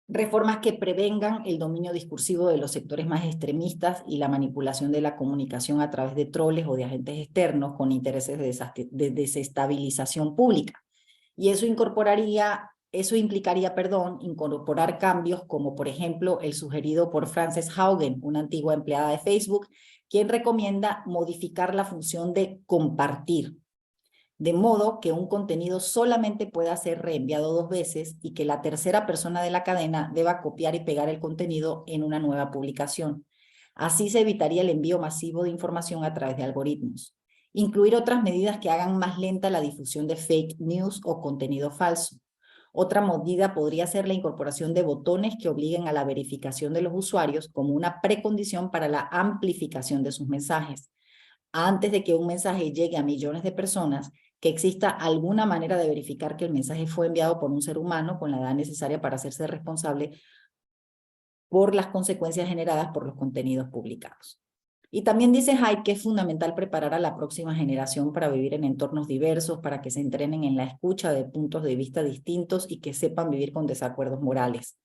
reformas que prevengan el dominio discursivo de los sectores más extremistas y la manipulación de la comunicación a través de troles o de agentes externos con intereses de desestabilización pública. Y eso incorporaría Eso implicaría, incorporar cambios como, por ejemplo, el sugerido por Frances Haugen, una antigua empleada de Facebook, quien recomienda modificar la función de compartir, de modo que un contenido solamente pueda ser reenviado 2 veces y que la tercera persona de la cadena deba copiar y pegar el contenido en una nueva publicación. Así se evitaría el envío masivo de información a través de algoritmos. Incluir otras medidas que hagan más lenta la difusión de fake news o contenido falso. Otra medida podría ser la incorporación de botones que obliguen a la verificación de los usuarios como una precondición para la amplificación de sus mensajes. Antes de que un mensaje llegue a millones de personas, que exista alguna manera de verificar que el mensaje fue enviado por un ser humano con la edad necesaria para hacerse responsable por las consecuencias generadas por los contenidos publicados. Y también dice Haidt que es fundamental preparar a la próxima generación para vivir en entornos diversos, para que se entrenen en la escucha de puntos de vista distintos y que sepan vivir con desacuerdos morales.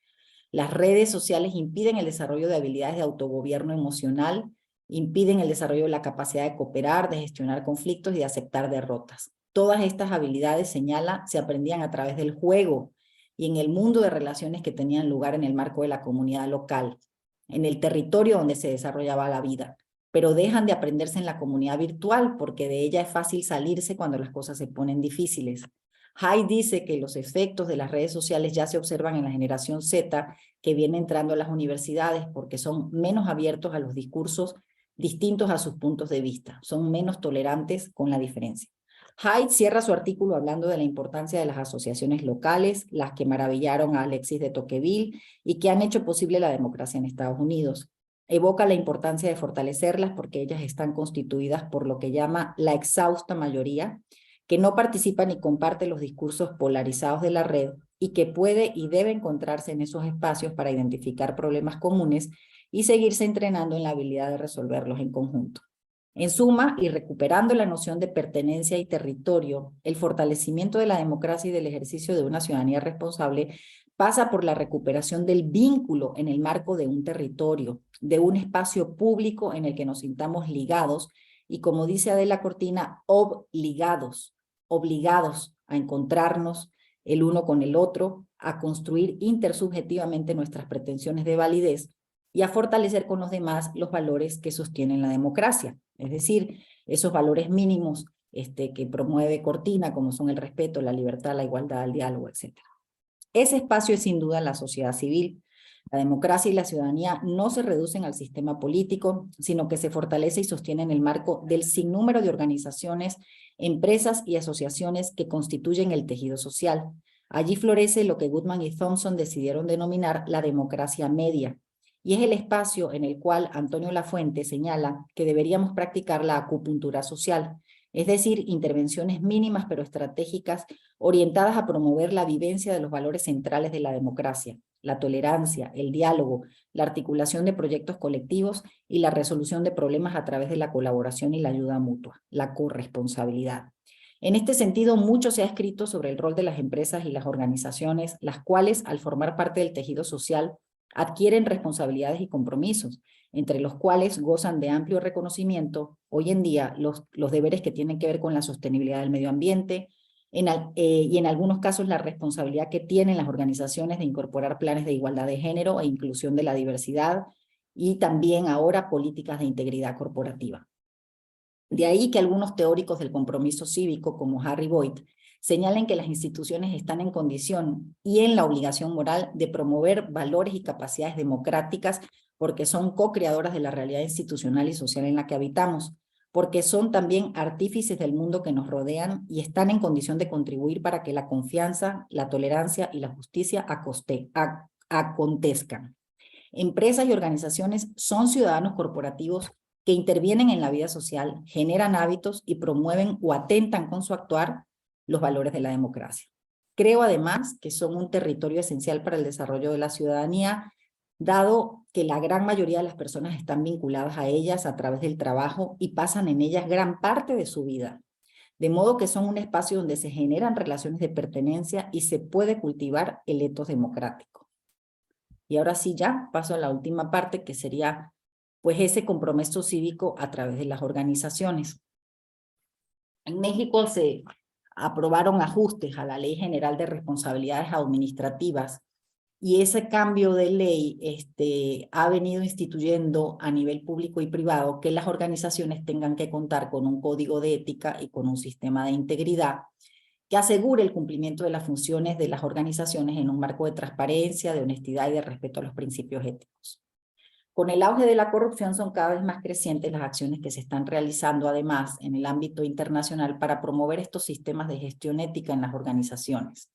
Las redes sociales impiden el desarrollo de habilidades de autogobierno emocional, impiden el desarrollo de la capacidad de cooperar, de gestionar conflictos y de aceptar derrotas. Todas estas habilidades, señala, se aprendían a través del juego y en el mundo de relaciones que tenían lugar en el marco de la comunidad local, en el territorio donde se desarrollaba la vida, pero dejan de aprenderse en la comunidad virtual porque de ella es fácil salirse cuando las cosas se ponen difíciles. Haidt dice que los efectos de las redes sociales ya se observan en la generación Z que viene entrando a las universidades porque son menos abiertos a los discursos distintos a sus puntos de vista, son menos tolerantes con la diferencia. Haidt cierra su artículo hablando de la importancia de las asociaciones locales, las que maravillaron a Alexis de Tocqueville y que han hecho posible la democracia en Estados Unidos. Evoca la importancia de fortalecerlas porque ellas están constituidas por lo que llama la exhausta mayoría, que no participa ni comparte los discursos polarizados de la red y que puede y debe encontrarse en esos espacios para identificar problemas comunes y seguirse entrenando en la habilidad de resolverlos en conjunto. En suma, y recuperando la noción de pertenencia y territorio, el fortalecimiento de la democracia y del ejercicio de una ciudadanía responsable pasa por la recuperación del vínculo en el marco de un territorio, de un espacio público en el que nos sintamos ligados y, como dice Adela Cortina, obligados a encontrarnos el uno con el otro, a construir intersubjetivamente nuestras pretensiones de validez y a fortalecer con los demás los valores que sostienen la democracia, es decir, esos valores mínimos que promueve Cortina, como son el respeto, la libertad, la igualdad, el diálogo, etc. Ese espacio es sin duda la sociedad civil. La democracia y la ciudadanía no se reducen al sistema político, sino que se fortalece y sostiene en el marco del sinnúmero de organizaciones, empresas y asociaciones que constituyen el tejido social. Allí florece lo que Goodman y Thompson decidieron denominar la democracia media, y es el espacio en el cual Antonio Lafuente señala que deberíamos practicar la acupuntura social, es decir, intervenciones mínimas pero estratégicas orientadas a promover la vivencia de los valores centrales de la democracia, la tolerancia, el diálogo, la articulación de proyectos colectivos y la resolución de problemas a través de la colaboración y la ayuda mutua, la corresponsabilidad. En este sentido, mucho se ha escrito sobre el rol de las empresas y las organizaciones, las cuales, al formar parte del tejido social, adquieren responsabilidades y compromisos, entre los cuales gozan de amplio reconocimiento hoy en día los deberes que tienen que ver con la sostenibilidad del medio ambiente, y en algunos casos la responsabilidad que tienen las organizaciones de incorporar planes de igualdad de género e inclusión de la diversidad, y también ahora políticas de integridad corporativa. De ahí que algunos teóricos del compromiso cívico, como Harry Boyd, señalen que las instituciones están en condición y en la obligación moral de promover valores y capacidades democráticas porque son co-creadoras de la realidad institucional y social en la que habitamos, porque son también artífices del mundo que nos rodean y están en condición de contribuir para que la confianza, la tolerancia y la justicia acontezcan. Empresas y organizaciones son ciudadanos corporativos que intervienen en la vida social, generan hábitos y promueven o atentan con su actuar los valores de la democracia. Creo además que son un territorio esencial para el desarrollo de la ciudadanía, dado que la gran mayoría de las personas están vinculadas a ellas a través del trabajo y pasan en ellas gran parte de su vida. De modo que son un espacio donde se generan relaciones de pertenencia y se puede cultivar el etos democrático. Y ahora sí ya paso a la última parte, que sería pues ese compromiso cívico a través de las organizaciones. En México se aprobaron ajustes a la Ley General de Responsabilidades Administrativas, y ese cambio de ley ha venido instituyendo a nivel público y privado que las organizaciones tengan que contar con un código de ética y con un sistema de integridad que asegure el cumplimiento de las funciones de las organizaciones en un marco de transparencia, de honestidad y de respeto a los principios éticos. Con el auge de la corrupción son cada vez más crecientes las acciones que se están realizando además en el ámbito internacional para promover estos sistemas de gestión ética en las organizaciones.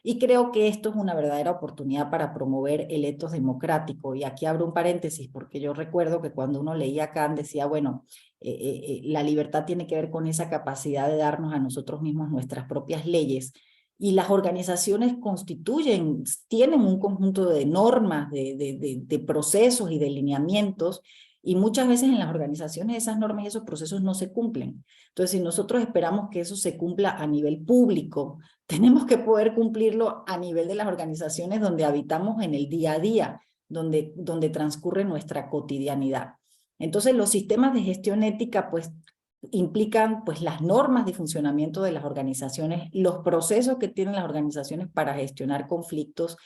Y creo que esto es una verdadera oportunidad para promover el ethos democrático. Y aquí abro un paréntesis, porque yo recuerdo que cuando uno leía Kant decía, bueno, la libertad tiene que ver con esa capacidad de darnos a nosotros mismos nuestras propias leyes. Y las organizaciones tienen un conjunto de normas, de procesos y de lineamientos, y muchas veces en las organizaciones esas normas y esos procesos no se cumplen. Entonces, si nosotros esperamos que eso se cumpla a nivel público, tenemos que poder cumplirlo a nivel de las organizaciones donde habitamos en el día a día, donde transcurre nuestra cotidianidad. Entonces, los sistemas de gestión ética, pues, implican pues las normas de funcionamiento de las organizaciones, los procesos que tienen las organizaciones para gestionar conflictos,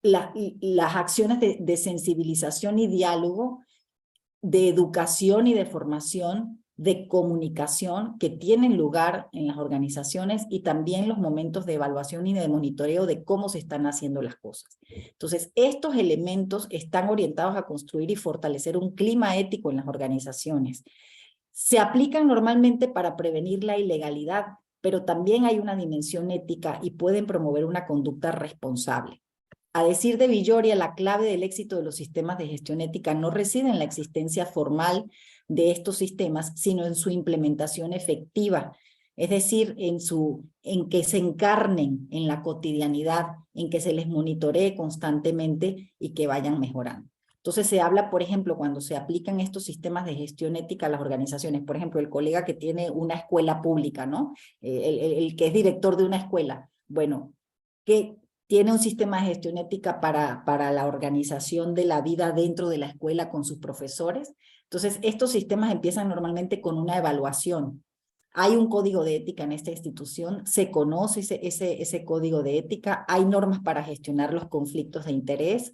las acciones de sensibilización y diálogo, de educación y de formación, de comunicación que tienen lugar en las organizaciones y también los momentos de evaluación y de monitoreo de cómo se están haciendo las cosas. Entonces, estos elementos están orientados a construir y fortalecer un clima ético en las organizaciones. Se aplican normalmente para prevenir la ilegalidad, pero también hay una dimensión ética y pueden promover una conducta responsable. A decir de Villoria, la clave del éxito de los sistemas de gestión ética no reside en la existencia formal de estos sistemas, sino en su implementación efectiva, es decir, en que se encarnen en la cotidianidad, en que se les monitoree constantemente y que vayan mejorando. Entonces se habla, por ejemplo, cuando se aplican estos sistemas de gestión ética a las organizaciones, por ejemplo, el colega que tiene una escuela pública, ¿no? El que es director de una escuela, bueno, que tiene un sistema de gestión ética para la organización de la vida dentro de la escuela con sus profesores. Entonces, estos sistemas empiezan normalmente con una evaluación. Hay un código de ética en esta institución, se conoce ese código de ética, hay normas para gestionar los conflictos de interés,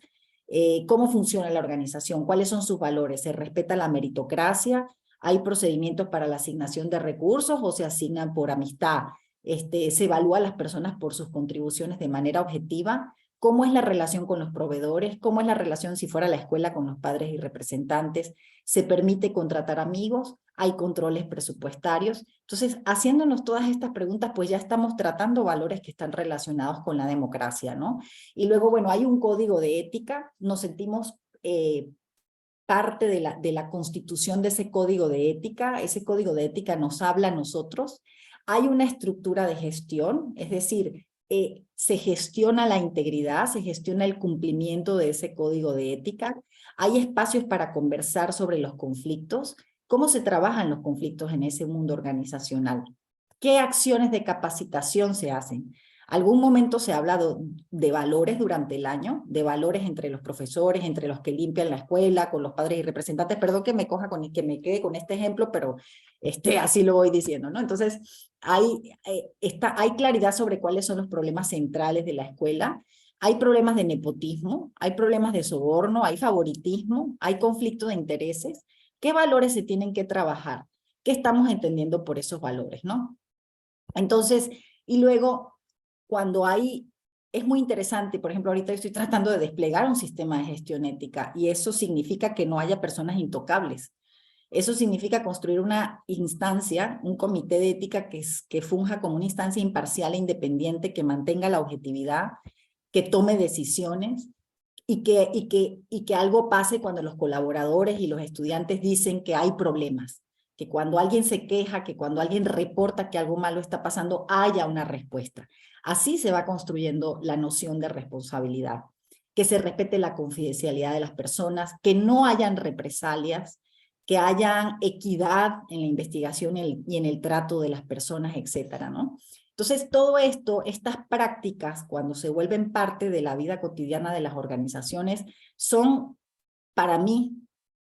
cómo funciona la organización, cuáles son sus valores, se respeta la meritocracia, hay procedimientos para la asignación de recursos o se asignan por amistad. Se evalúa a las personas por sus contribuciones de manera objetiva, cómo es la relación con los proveedores, cómo es la relación si fuera la escuela con los padres y representantes, se permite contratar amigos, hay controles presupuestarios. Entonces, haciéndonos todas estas preguntas, pues ya estamos tratando valores que están relacionados con la democracia, ¿no? Y luego, bueno, hay un código de ética, nos sentimos parte de la constitución de ese código de ética, ese código de ética nos habla a nosotros. Hay una estructura de gestión, es decir, se gestiona la integridad, se gestiona el cumplimiento de ese código de ética, hay espacios para conversar sobre los conflictos, cómo se trabajan los conflictos en ese mundo organizacional, qué acciones de capacitación se hacen. Algún momento se ha hablado de valores durante el año, de valores entre los profesores, entre los que limpian la escuela, con los padres y representantes. Perdón que me quede con este ejemplo, pero así lo voy diciendo, ¿no? Entonces, hay claridad sobre cuáles son los problemas centrales de la escuela. Hay problemas de nepotismo, hay problemas de soborno, hay favoritismo, hay conflicto de intereses. ¿Qué valores se tienen que trabajar? ¿Qué estamos entendiendo por esos valores, no? Entonces, y luego, cuando es muy interesante, por ejemplo, ahorita estoy tratando de desplegar un sistema de gestión ética y eso significa que no haya personas intocables. Eso significa construir una instancia, un comité de ética que funja como una instancia imparcial e independiente, que mantenga la objetividad, que tome decisiones y que algo pase cuando los colaboradores y los estudiantes dicen que hay problemas, que cuando alguien se queja, que cuando alguien reporta que algo malo está pasando, haya una respuesta. Así se va construyendo la noción de responsabilidad, que se respete la confidencialidad de las personas, que no hayan represalias, que haya equidad en la investigación y en el trato de las personas, etcétera, ¿no? Entonces, todo esto, estas prácticas, cuando se vuelven parte de la vida cotidiana de las organizaciones, son, para mí,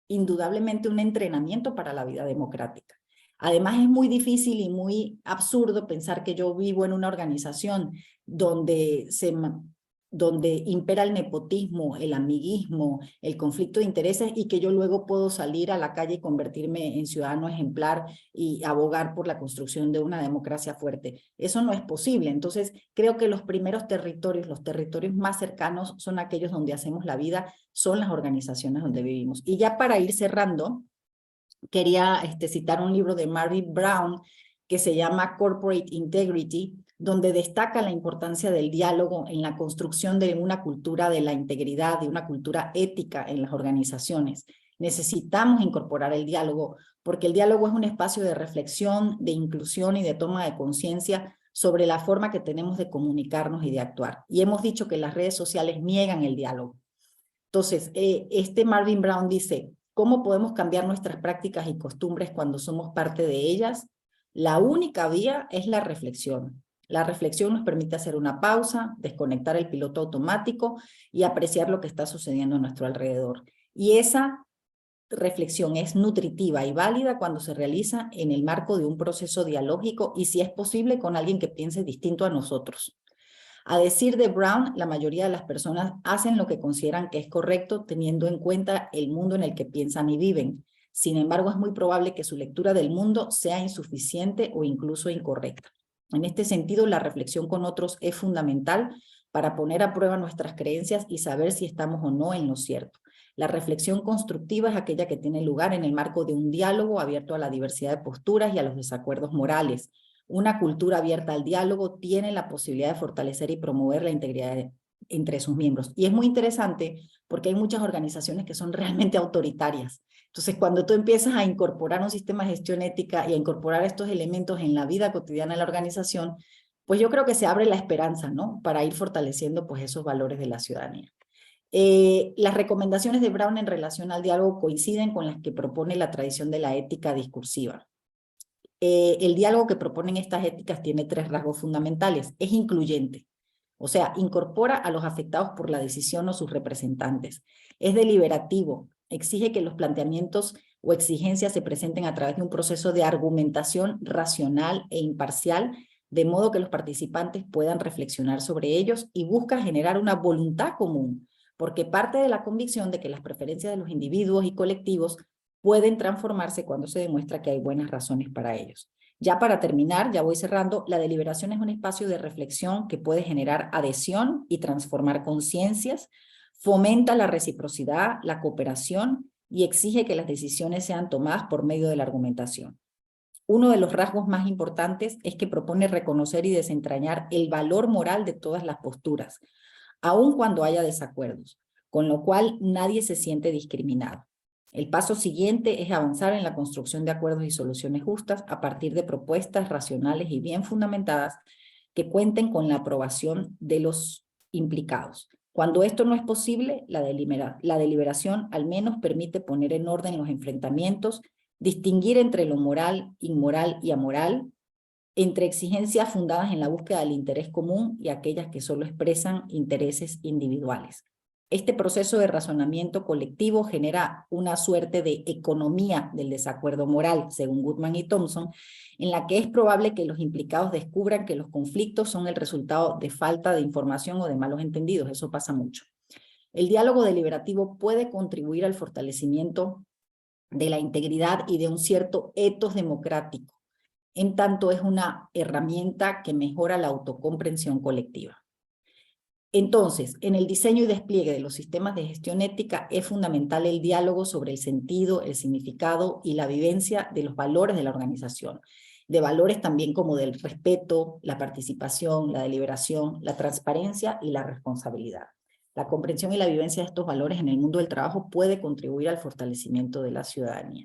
indudablemente un entrenamiento para la vida democrática. Además, es muy difícil y muy absurdo pensar que yo vivo en una organización donde donde impera el nepotismo, el amiguismo, el conflicto de intereses y que yo luego puedo salir a la calle y convertirme en ciudadano ejemplar y abogar por la construcción de una democracia fuerte. Eso no es posible. Entonces, creo que los primeros territorios, los territorios más cercanos son aquellos donde hacemos la vida, son las organizaciones donde vivimos. Y ya para ir cerrando, quería citar un libro de Mary Brown que se llama Corporate Integrity, donde destaca la importancia del diálogo en la construcción de una cultura de la integridad, de una cultura ética en las organizaciones. Necesitamos incorporar el diálogo, porque el diálogo es un espacio de reflexión, de inclusión y de toma de conciencia sobre la forma que tenemos de comunicarnos y de actuar. Y hemos dicho que las redes sociales niegan el diálogo. Entonces, Marvin Brown dice, ¿cómo podemos cambiar nuestras prácticas y costumbres cuando somos parte de ellas? La única vía es la reflexión. La reflexión nos permite hacer una pausa, desconectar el piloto automático y apreciar lo que está sucediendo a nuestro alrededor. Y esa reflexión es nutritiva y válida cuando se realiza en el marco de un proceso dialógico y, si es posible, con alguien que piense distinto a nosotros. A decir de Brown, la mayoría de las personas hacen lo que consideran que es correcto teniendo en cuenta el mundo en el que piensan y viven. Sin embargo, es muy probable que su lectura del mundo sea insuficiente o incluso incorrecta. En este sentido, la reflexión con otros es fundamental para poner a prueba nuestras creencias y saber si estamos o no en lo cierto. La reflexión constructiva es aquella que tiene lugar en el marco de un diálogo abierto a la diversidad de posturas y a los desacuerdos morales. Una cultura abierta al diálogo tiene la posibilidad de fortalecer y promover la integridad entre sus miembros. Y es muy interesante porque hay muchas organizaciones que son realmente autoritarias. Entonces, cuando tú empiezas a incorporar un sistema de gestión ética y a incorporar estos elementos en la vida cotidiana de la organización, pues yo creo que se abre la esperanza, ¿no? Para ir fortaleciendo pues esos valores de la ciudadanía. Las recomendaciones de Brown en relación al diálogo coinciden con las que propone la tradición de la ética discursiva. El diálogo que proponen estas éticas tiene 3 rasgos fundamentales. Es incluyente, o sea, incorpora a los afectados por la decisión o sus representantes. Es deliberativo, exige que los planteamientos o exigencias se presenten a través de un proceso de argumentación racional e imparcial, de modo que los participantes puedan reflexionar sobre ellos, y busca generar una voluntad común, porque parte de la convicción de que las preferencias de los individuos y colectivos pueden transformarse cuando se demuestra que hay buenas razones para ellos. Ya para terminar, ya voy cerrando, la deliberación es un espacio de reflexión que puede generar adhesión y transformar conciencias, fomenta la reciprocidad, la cooperación y exige que las decisiones sean tomadas por medio de la argumentación. Uno de los rasgos más importantes es que propone reconocer y desentrañar el valor moral de todas las posturas, aun cuando haya desacuerdos, con lo cual nadie se siente discriminado. El paso siguiente es avanzar en la construcción de acuerdos y soluciones justas a partir de propuestas racionales y bien fundamentadas que cuenten con la aprobación de los implicados. Cuando esto no es posible, la deliberación al menos permite poner en orden los enfrentamientos, distinguir entre lo moral, inmoral y amoral, entre exigencias fundadas en la búsqueda del interés común y aquellas que solo expresan intereses individuales. Este proceso de razonamiento colectivo genera una suerte de economía del desacuerdo moral, según Goodman y Thompson, en la que es probable que los implicados descubran que los conflictos son el resultado de falta de información o de malos entendidos. Eso pasa mucho. El diálogo deliberativo puede contribuir al fortalecimiento de la integridad y de un cierto etos democrático, en tanto es una herramienta que mejora la autocomprensión colectiva. Entonces, en el diseño y despliegue de los sistemas de gestión ética es fundamental el diálogo sobre el sentido, el significado y la vivencia de los valores de la organización, de valores también como del respeto, la participación, la deliberación, la transparencia y la responsabilidad. La comprensión y la vivencia de estos valores en el mundo del trabajo puede contribuir al fortalecimiento de la ciudadanía.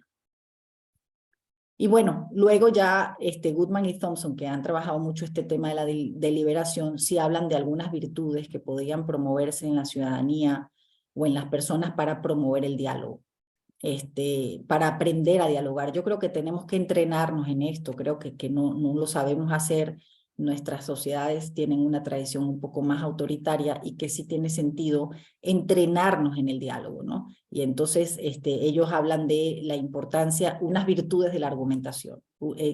Y bueno, luego ya Goodman y Thompson, que han trabajado mucho este tema de la deliberación, sí hablan de algunas virtudes que podrían promoverse en la ciudadanía o en las personas para promover el diálogo, para aprender a dialogar. Yo creo que tenemos que entrenarnos en esto, creo que no lo sabemos hacer nuestras sociedades tienen una tradición un poco más autoritaria y que sí tiene sentido entrenarnos en el diálogo, ¿no? Y entonces ellos hablan de la importancia, unas virtudes de la argumentación,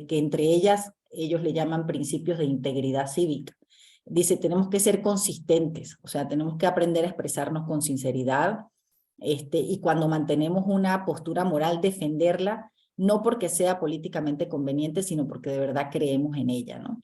que entre ellas ellos le llaman principios de integridad cívica. Dice, tenemos que ser consistentes, o sea, tenemos que aprender a expresarnos con sinceridad, y cuando mantenemos una postura moral, defenderla, no porque sea políticamente conveniente, sino porque de verdad creemos en ella, ¿no?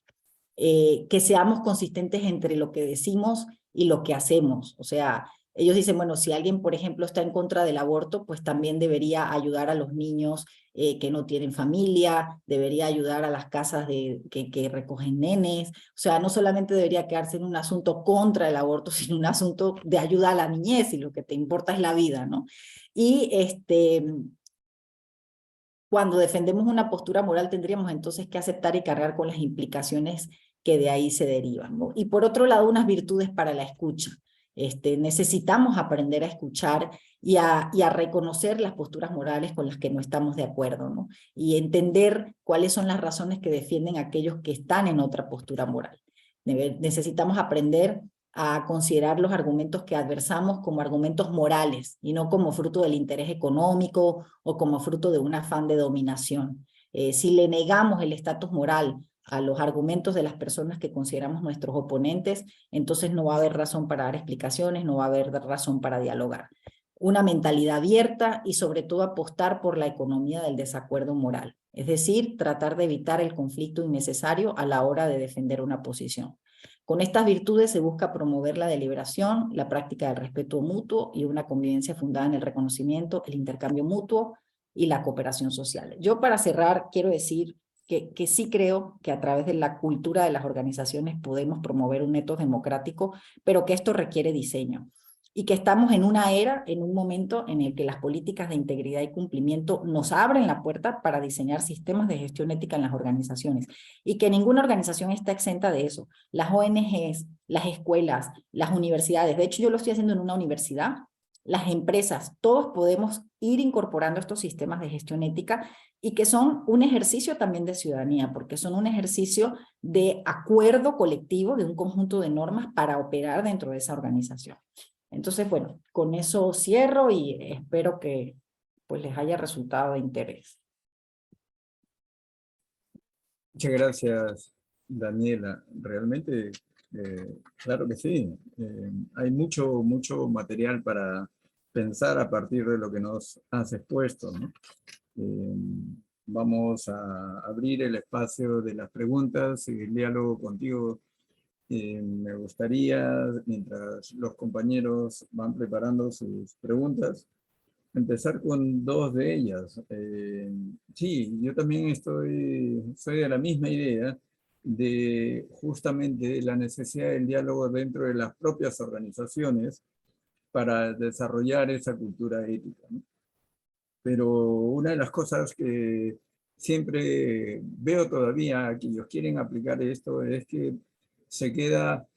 Que seamos consistentes entre lo que decimos y lo que hacemos. O sea, ellos dicen, bueno, si alguien, por ejemplo, está en contra del aborto, pues también debería ayudar a los niños que no tienen familia, debería ayudar a las casas que recogen nenes. O sea, no solamente debería quedarse en un asunto contra el aborto, sino un asunto de ayuda a la niñez, y lo que te importa es la vida, ¿no? Y cuando defendemos una postura moral, tendríamos entonces que aceptar y cargar con las implicaciones que de ahí se derivan, ¿no? Y por otro lado, unas virtudes para la escucha. Necesitamos aprender a escuchar y a reconocer las posturas morales con las que no estamos de acuerdo, ¿no? Y entender cuáles son las razones que defienden a aquellos que están en otra postura moral. Necesitamos aprender a considerar los argumentos que adversamos como argumentos morales y no como fruto del interés económico o como fruto de un afán de dominación. Si le negamos el estatus moral a los argumentos de las personas que consideramos nuestros oponentes, entonces no va a haber razón para dar explicaciones, no va a haber razón para dialogar. Una mentalidad abierta y sobre todo apostar por la economía del desacuerdo moral, es decir, tratar de evitar el conflicto innecesario a la hora de defender una posición. Con estas virtudes se busca promover la deliberación, la práctica del respeto mutuo y una convivencia fundada en el reconocimiento, el intercambio mutuo y la cooperación social. Yo, para cerrar, quiero decir que sí creo que a través de la cultura de las organizaciones podemos promover un ethos democrático, pero que esto requiere diseño. Y que estamos en una era, en un momento en el que las políticas de integridad y cumplimiento nos abren la puerta para diseñar sistemas de gestión ética en las organizaciones, y que ninguna organización está exenta de eso. Las ONGs, las escuelas, las universidades, de hecho yo lo estoy haciendo en una universidad, las empresas, todos podemos ir incorporando estos sistemas de gestión ética, y que son un ejercicio también de ciudadanía, porque son un ejercicio de acuerdo colectivo, de un conjunto de normas para operar dentro de esa organización. Entonces, bueno, con eso cierro y espero que pues les haya resultado de interés. Muchas gracias, Daniela. Realmente, claro que sí. Hay mucho material para pensar a partir de lo que nos has expuesto, ¿no? Vamos a abrir el espacio de las preguntas y el diálogo contigo. Me gustaría, mientras los compañeros van preparando sus preguntas, empezar con dos de ellas. Sí, yo también soy de la misma idea de justamente la necesidad del diálogo dentro de las propias organizaciones para desarrollar esa cultura ética, ¿no? Pero una de las cosas que siempre veo todavía que ellos quieren aplicar esto es que se queda,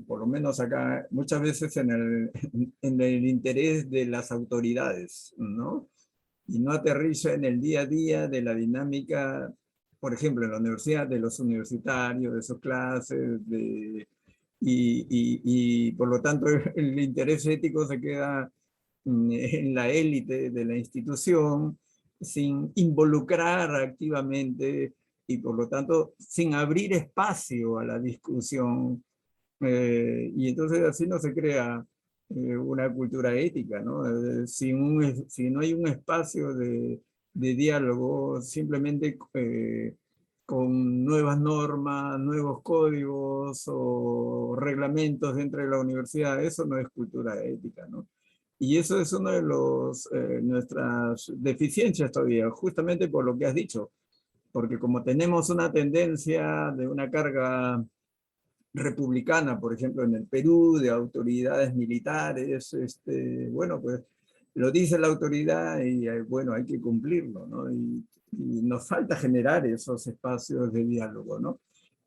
por lo menos acá, muchas veces en el interés de las autoridades, ¿no? Y no aterriza en el día a día de la dinámica, por ejemplo, en la universidad, de los universitarios, de sus clases, y por lo tanto el interés ético se queda en la élite de la institución, sin involucrar activamente y por lo tanto sin abrir espacio a la discusión. Y entonces así no se crea una cultura ética, ¿no? Si no hay un espacio de diálogo, simplemente con nuevas normas, nuevos códigos o reglamentos dentro de la universidad, eso no es cultura ética, ¿no? Y eso es una de nuestras deficiencias todavía, justamente por lo que has dicho, porque como tenemos una tendencia de una carga republicana, por ejemplo, en el Perú, de autoridades militares, bueno, pues lo dice la autoridad y bueno, hay que cumplirlo, ¿no? Y nos falta generar esos espacios de diálogo, ¿no?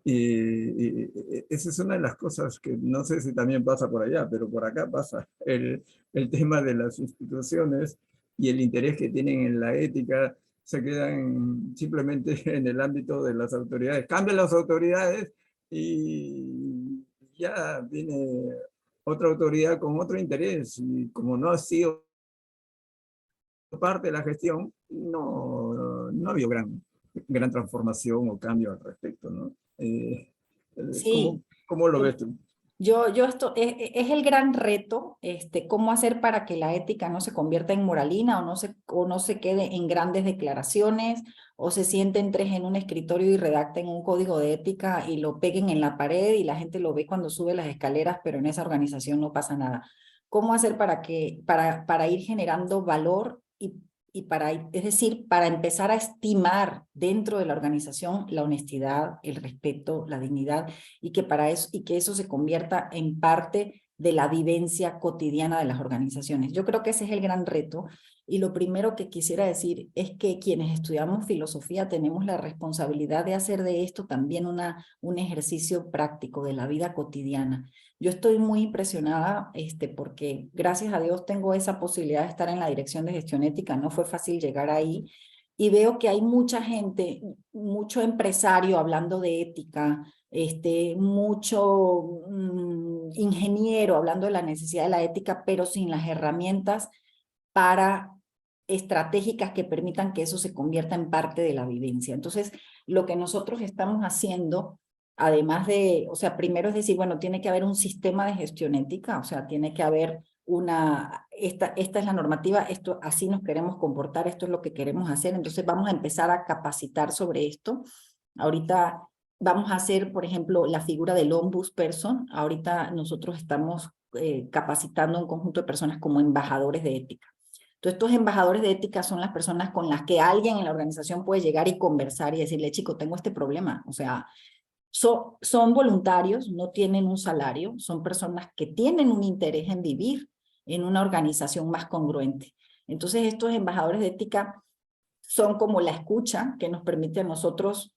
Esa es una de las cosas que no sé si también pasa por allá, pero por acá pasa el tema de las instituciones y el interés que tienen en la ética se queda simplemente en el ámbito de las autoridades. Cambian las autoridades y ya viene otra autoridad con otro interés. Y como no ha sido parte de la gestión, no ha habido gran transformación o cambio al respecto, ¿no? Sí. ¿Cómo lo ves tú? Esto es el gran reto, cómo hacer para que la ética no se convierta en moralina o no se quede en grandes declaraciones o se sienten tres en un escritorio y redacten un código de ética y lo peguen en la pared y la gente lo ve cuando sube las escaleras, pero en esa organización no pasa nada. ¿Cómo hacer para ir generando valor es decir, para empezar a estimar dentro de la organización la honestidad, el respeto, la dignidad y que eso se convierta en parte de la vivencia cotidiana de las organizaciones? Yo creo que ese es el gran reto y lo primero que quisiera decir es que quienes estudiamos filosofía tenemos la responsabilidad de hacer de esto también un ejercicio práctico de la vida cotidiana. Yo estoy muy impresionada porque gracias a Dios tengo esa posibilidad de estar en la dirección de gestión ética. No fue fácil llegar ahí y veo que hay mucha gente, mucho empresario hablando de ética, mucho ingeniero hablando de la necesidad de la ética, pero sin las herramientas para estratégicas que permitan que eso se convierta en parte de la vivencia. Entonces, lo que nosotros estamos haciendo, además de, o sea, primero es decir, bueno, tiene que haber un sistema de gestión ética, o sea, tiene que haber esta es la normativa, así nos queremos comportar, esto es lo que queremos hacer, entonces vamos a empezar a capacitar sobre esto. Ahorita vamos a hacer, por ejemplo, la figura del ombudsperson. Ahorita nosotros estamos capacitando a un conjunto de personas como embajadores de ética. Entonces, estos embajadores de ética son las personas con las que alguien en la organización puede llegar y conversar y decirle, chico, tengo este problema. O sea, son voluntarios, no tienen un salario, son personas que tienen un interés en vivir en una organización más congruente. Entonces, estos embajadores de ética son como la escucha que nos permite a nosotros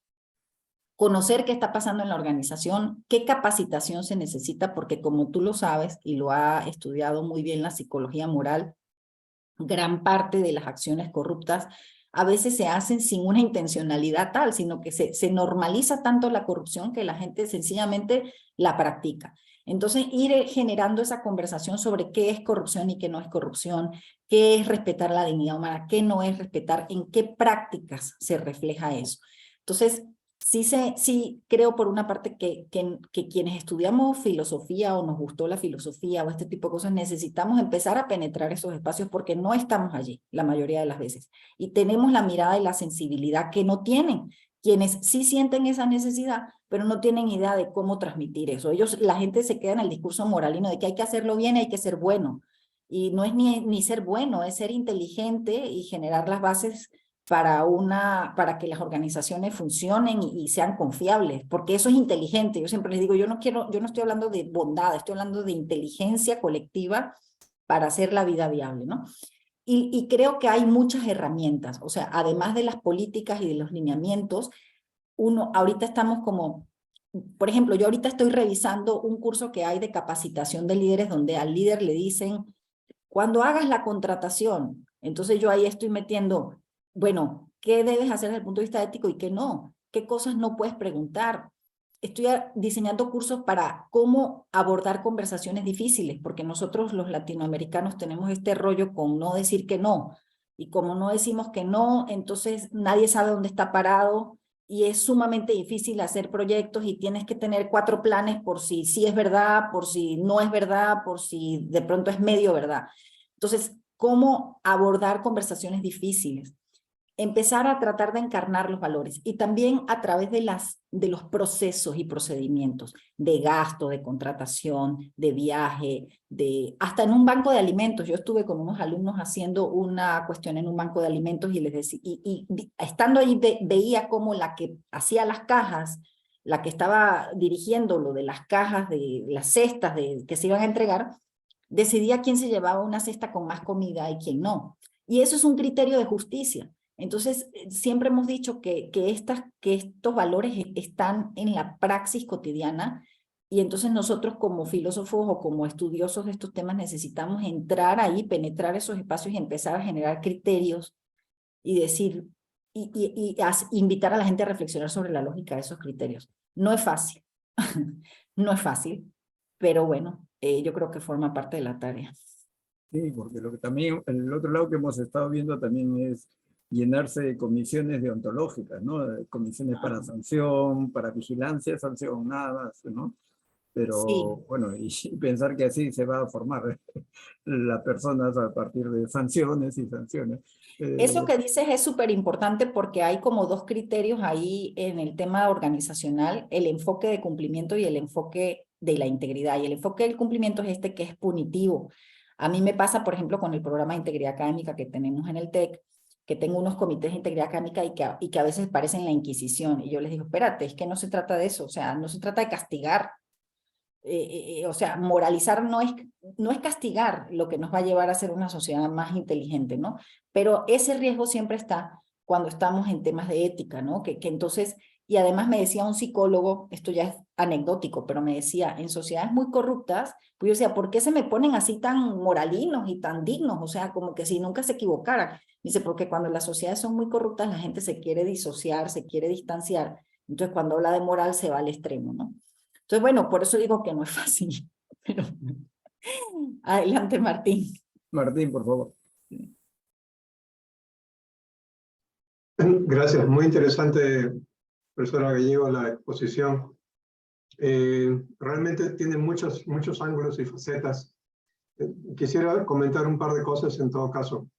conocer qué está pasando en la organización, qué capacitación se necesita, porque como tú lo sabes y lo ha estudiado muy bien la psicología moral, gran parte de las acciones corruptas a veces se hacen sin una intencionalidad tal, sino que se normaliza tanto la corrupción que la gente sencillamente la practica. Entonces, ir generando esa conversación sobre qué es corrupción y qué no es corrupción, qué es respetar la dignidad humana, qué no es respetar, en qué prácticas se refleja eso. Entonces, sí creo por una parte que quienes estudiamos filosofía o nos gustó la filosofía o este tipo de cosas necesitamos empezar a penetrar esos espacios porque no estamos allí la mayoría de las veces y tenemos la mirada y la sensibilidad que no tienen quienes sí sienten esa necesidad pero no tienen idea de cómo transmitir eso. La gente se queda en el discurso moralino de que hay que hacerlo bien, hay que ser bueno y no es ni ser bueno, es ser inteligente y generar las bases para que las organizaciones funcionen y sean confiables, porque eso es inteligente. Yo siempre les digo, yo no estoy hablando de bondad, estoy hablando de inteligencia colectiva para hacer la vida viable, ¿no? Y creo que hay muchas herramientas, o sea, además de las políticas y de los lineamientos, ahorita estamos como, por ejemplo, yo ahorita estoy revisando un curso que hay de capacitación de líderes donde al líder le dicen, cuando hagas la contratación, entonces yo ahí estoy metiendo, bueno, ¿qué debes hacer desde el punto de vista ético y qué no? ¿Qué cosas no puedes preguntar? Estoy diseñando cursos para cómo abordar conversaciones difíciles, porque nosotros los latinoamericanos tenemos este rollo con no decir que no. Y como no decimos que no, entonces nadie sabe dónde está parado y es sumamente difícil hacer proyectos y tienes que tener 4 planes por si sí es verdad, por si no es verdad, por si de pronto es medio verdad. Entonces, ¿cómo abordar conversaciones difíciles? Empezar a tratar de encarnar los valores y también a través de los procesos y procedimientos de gasto, de contratación, de viaje, hasta en un banco de alimentos. Yo estuve con unos alumnos haciendo una cuestión en un banco de alimentos y les decía, estando ahí veía cómo la que hacía las cajas, la que estaba dirigiendo lo de las cajas, de las cestas que se iban a entregar, decidía quién se llevaba una cesta con más comida y quién no. Y eso es un criterio de justicia. Entonces, siempre hemos dicho que estos valores están en la praxis cotidiana y entonces nosotros como filósofos o como estudiosos de estos temas necesitamos entrar ahí, penetrar esos espacios y empezar a generar criterios y decir, invitar a la gente a reflexionar sobre la lógica de esos criterios. No es fácil, no es fácil, pero bueno, yo creo que forma parte de la tarea. Sí, porque lo que también, el otro lado que hemos estado viendo también es llenarse de comisiones deontológicas, ¿no? De comisiones para sanción, para vigilancia, sanción, nada más, ¿no? Pero Sí. bueno, y pensar que así se va a formar las personas a partir de sanciones y sanciones. Eso que dices es súper importante porque hay como dos criterios ahí en el tema organizacional, el enfoque de cumplimiento y el enfoque de la integridad. Y el enfoque del cumplimiento es este que es punitivo. A mí me pasa, por ejemplo, con el programa de integridad académica que tenemos en el TEC, que tengo unos comités de integridad académica y que a veces parecen la Inquisición. Y yo les digo, espérate, es que no se trata de eso, o sea, no se trata de castigar. O sea, moralizar no es castigar lo que nos va a llevar a ser una sociedad más inteligente, ¿no? Pero ese riesgo siempre está cuando estamos en temas de ética, ¿no? Que entonces, y además me decía un psicólogo, esto ya es anecdótico, pero me decía, en sociedades muy corruptas, pues yo decía, ¿por qué se me ponen así tan moralinos y tan dignos? O sea, como que si nunca se equivocaran. Dice, porque cuando las sociedades son muy corruptas, la gente se quiere disociar, se quiere distanciar. Entonces, cuando habla de moral, se va al extremo, ¿no? Entonces, bueno, por eso digo que no es fácil. Pero adelante, Martín. Martín, por favor. Gracias, muy interesante, profesora Gallego, la exposición. Realmente tiene muchos ángulos y facetas. Quisiera comentar un par de cosas en todo caso.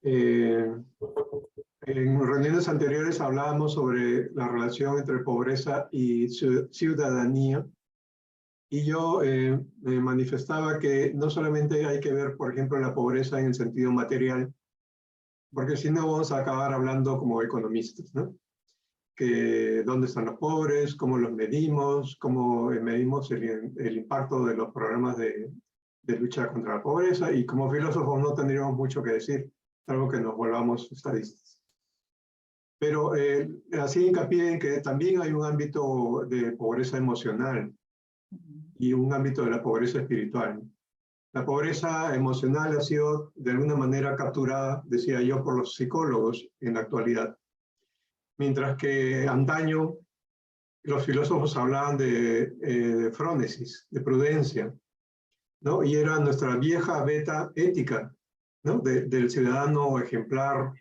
En reuniones anteriores hablábamos sobre la relación entre pobreza y ciudadanía. Y yo me manifestaba que no solamente hay que ver, por ejemplo, la pobreza en el sentido material, porque si no vamos a acabar hablando como economistas, ¿no? Que dónde están los pobres, cómo los medimos, cómo medimos el impacto de los programas de lucha contra la pobreza, y como filósofos no tendríamos mucho que decir, salvo que nos volvamos estadistas. Pero así hincapié en que también hay un ámbito de pobreza emocional y un ámbito de la pobreza espiritual. La pobreza emocional ha sido de alguna manera capturada, decía yo, por los psicólogos en la actualidad. Mientras que antaño los filósofos hablaban de frónesis, de prudencia, ¿no? Y era nuestra vieja beta ética, ¿no? Del ciudadano ejemplar,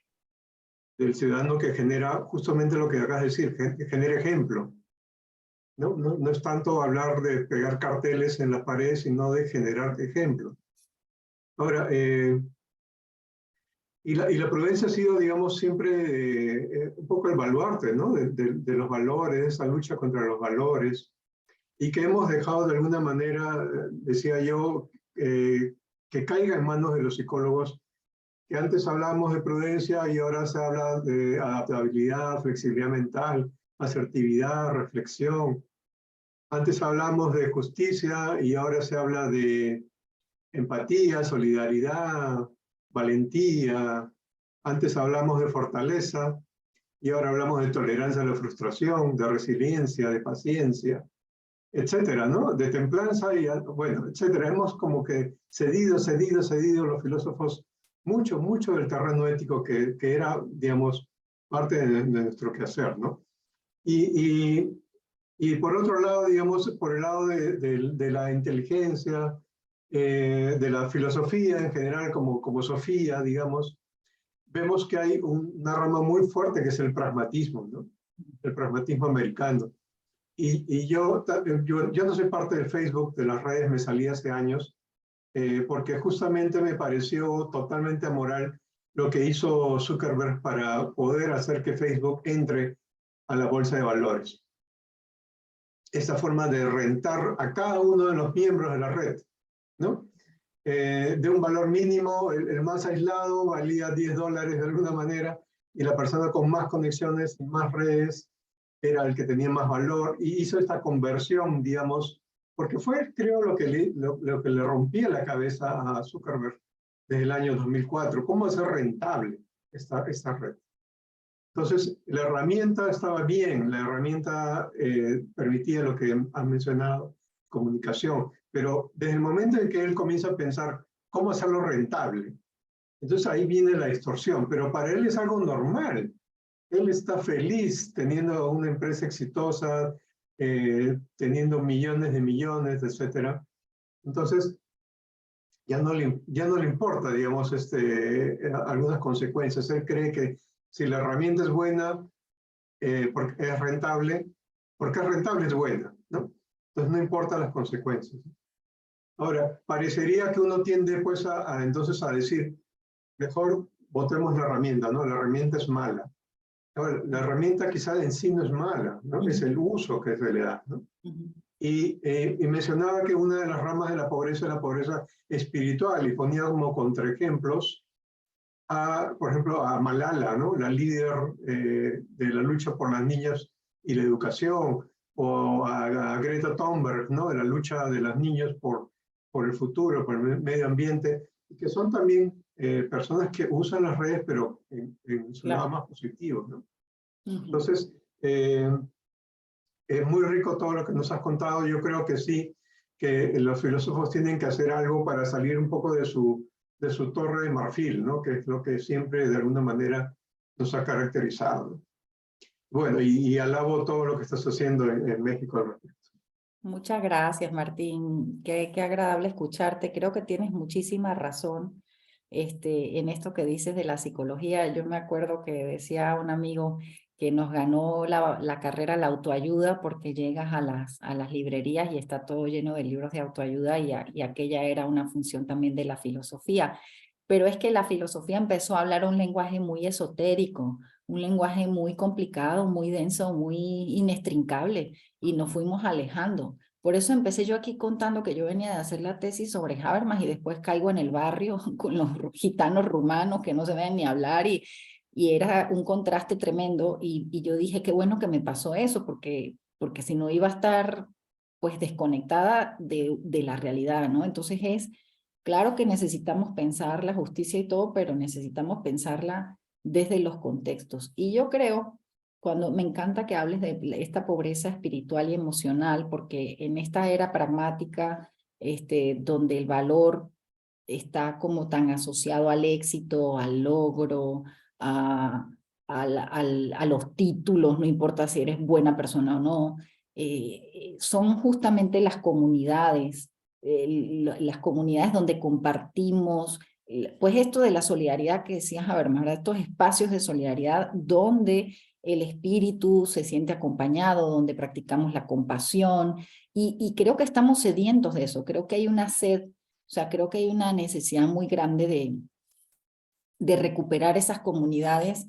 del ciudadano que genera justamente lo que acabas de decir, que genera ejemplo. No es tanto hablar de pegar carteles en las paredes, sino de generar ejemplo. Ahora, y la prudencia ha sido, digamos, siempre un poco el baluarte, ¿no? De los valores, esa lucha contra los valores, y que hemos dejado de alguna manera, decía yo, que caiga en manos de los psicólogos, que antes hablábamos de prudencia y ahora se habla de adaptabilidad, flexibilidad mental, asertividad, reflexión. Antes hablamos de justicia y ahora se habla de empatía, solidaridad, valentía. Antes hablamos de fortaleza y ahora hablamos de tolerancia a la frustración, de resiliencia, de paciencia, etcétera, ¿no? De templanza y, bueno, etcétera. Hemos como que cedido los filósofos mucho del terreno ético que era, digamos, parte de nuestro quehacer, ¿no? Y por otro lado, digamos, por el lado de la inteligencia, de la filosofía en general, como Sofía, digamos, vemos que hay una rama muy fuerte que es el pragmatismo, ¿no? El pragmatismo americano. Y yo no soy parte del Facebook, de las redes, me salí hace años, porque justamente me pareció totalmente amoral lo que hizo Zuckerberg para poder hacer que Facebook entre a la bolsa de valores. Esta forma de rentar a cada uno de los miembros de la red, ¿no? De un valor mínimo, el más aislado valía $10 de alguna manera, y la persona con más conexiones y más redes era el que tenía más valor, y hizo esta conversión, digamos, porque fue, creo, lo que le rompía la cabeza a Zuckerberg desde el año 2004, cómo hacer rentable esta red. Entonces, la herramienta estaba bien, la herramienta permitía lo que han mencionado, comunicación, pero desde el momento en que él comienza a pensar cómo hacerlo rentable, Entonces ahí viene la distorsión, pero para él es algo normal. Él está feliz teniendo una empresa exitosa, teniendo millones de millones, etc. Entonces, ya no le importa, digamos, algunas consecuencias. Él cree que si la herramienta es buena, porque es rentable es buena, ¿no? Entonces no importan las consecuencias. Ahora, parecería que uno tiende pues entonces a decir, mejor votemos la herramienta, ¿no? La herramienta es mala. Ahora, la herramienta quizá en sí no es mala, ¿no? Es el uso que se le da, ¿no? Y mencionaba que una de las ramas de la pobreza es la pobreza espiritual, y ponía como contraejemplos por ejemplo, a Malala, ¿no? La líder de la lucha por las niñas y la educación, o a Greta Thunberg, ¿no? De la lucha de las niñas por el futuro, por el medio ambiente, y que son también personas que usan las redes, pero en su lado más positivo, ¿no? Entonces, es muy rico todo lo que nos has contado. Yo creo que sí, que los filósofos tienen que hacer algo para salir un poco de su torre de marfil, ¿no? Que es lo que siempre de alguna manera nos ha caracterizado. Bueno, y alabo todo lo que estás haciendo en México al respecto. Muchas gracias, Martín. Qué agradable escucharte. Creo que tienes muchísima razón en esto que dices de la psicología. Yo me acuerdo que decía un amigo que nos ganó la carrera la autoayuda, porque llegas a las librerías y está todo lleno de libros de autoayuda, y aquella era una función también de la filosofía. Pero es que la filosofía empezó a hablar un lenguaje muy esotérico, un lenguaje muy complicado, muy denso, muy inextricable, y nos fuimos alejando. Por eso empecé yo aquí contando que yo venía de hacer la tesis sobre Habermas, y después caigo en el barrio con los gitanos rumanos que no se ven ni hablar, y era un contraste tremendo, y yo dije, qué bueno que me pasó eso, porque si no iba a estar pues desconectada de la realidad, ¿no? Entonces claro que necesitamos pensar la justicia y todo, pero necesitamos pensarla desde los contextos. Y yo creo, me encanta que hables de esta pobreza espiritual y emocional, porque en esta era pragmática, donde el valor está como tan asociado al éxito, al logro, a los títulos, no importa si eres buena persona o no, son justamente las comunidades donde compartimos, pues esto de la solidaridad que decías, Habermas, estos espacios de solidaridad donde el espíritu se siente acompañado, donde practicamos la compasión, y creo que estamos sedientos de eso. Creo que hay una sed, o sea, creo que hay una necesidad muy grande de recuperar esas comunidades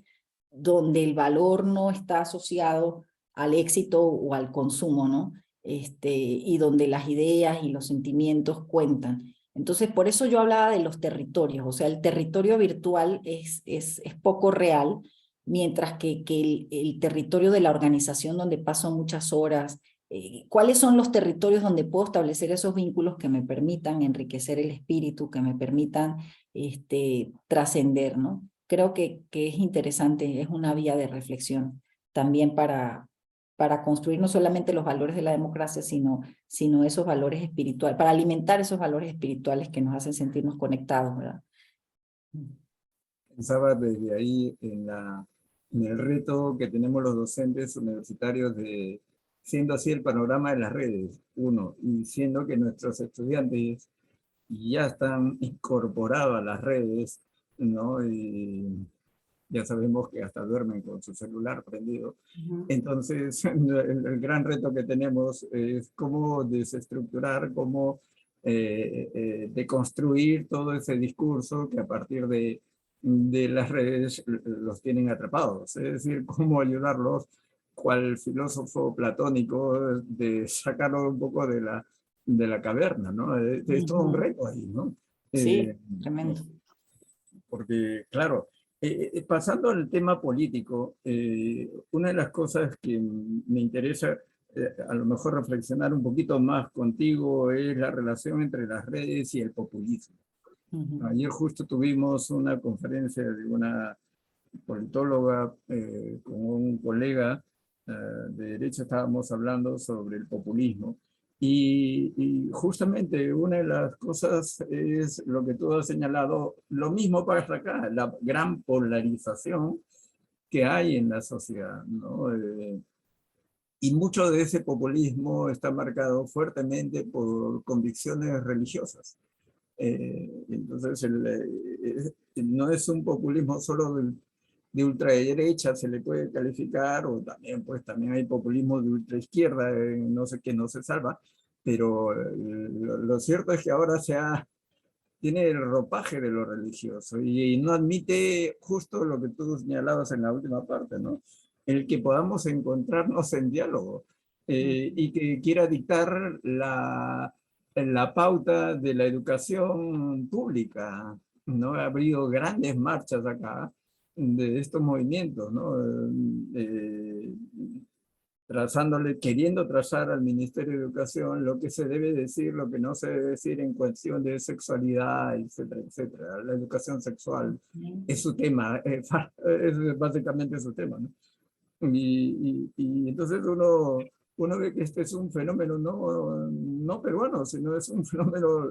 donde el valor no está asociado al éxito o al consumo, ¿no? Y donde las ideas y los sentimientos cuentan. Entonces, por eso yo hablaba de los territorios. O sea, el territorio virtual es poco real, mientras que el territorio de la organización, donde paso muchas horas, ¿cuáles son los territorios donde puedo establecer esos vínculos que me permitan enriquecer el espíritu, que me permitan trascender, ¿no? Creo que es interesante, es una vía de reflexión también para construir no solamente los valores de la democracia, sino esos valores espirituales, para alimentar esos valores espirituales que nos hacen sentirnos conectados, ¿verdad? Pensaba desde ahí en el reto que tenemos los docentes universitarios de, siendo así el panorama de las redes, uno, y siendo que nuestros estudiantes ya están incorporados a las redes, ¿no? Y ya sabemos que hasta duermen con su celular prendido. Entonces, el gran reto que tenemos es cómo desestructurar, cómo deconstruir todo ese discurso que a partir de las redes los tienen atrapados. Es decir, cómo ayudarlos, cual filósofo platónico, de sacarlo un poco de la caverna, ¿no? Es todo un reto ahí, ¿no? Sí, tremendo. Porque, claro, pasando al tema político, una de las cosas que me interesa a lo mejor reflexionar un poquito más contigo es la relación entre las redes y el populismo. Ayer justo tuvimos una conferencia de una politóloga con un colega de derecha, estábamos hablando sobre el populismo, Y justamente una de las cosas es lo que tú has señalado, lo mismo para acá, la gran polarización que hay en la sociedad, ¿no? Y mucho de ese populismo está marcado fuertemente por convicciones religiosas. Entonces, no es un populismo solo de ultraderecha, se le puede calificar, o también, pues, también hay populismo de ultraizquierda, no sé, que no se salva, pero lo cierto es que ahora tiene el ropaje de lo religioso y no admite justo lo que tú señalabas en la última parte, ¿no? El que podamos encontrarnos en diálogo y que quiera dictar la pauta de la educación pública, ¿no? Ha habido grandes marchas acá de estos movimientos, ¿no? Queriendo trazar al Ministerio de Educación lo que se debe decir, lo que no se debe decir en cuestión de sexualidad, etcétera, etcétera. La educación sexual es su tema, es básicamente su tema, ¿no? Y entonces uno ve que este es un fenómeno no peruano, sino es un fenómeno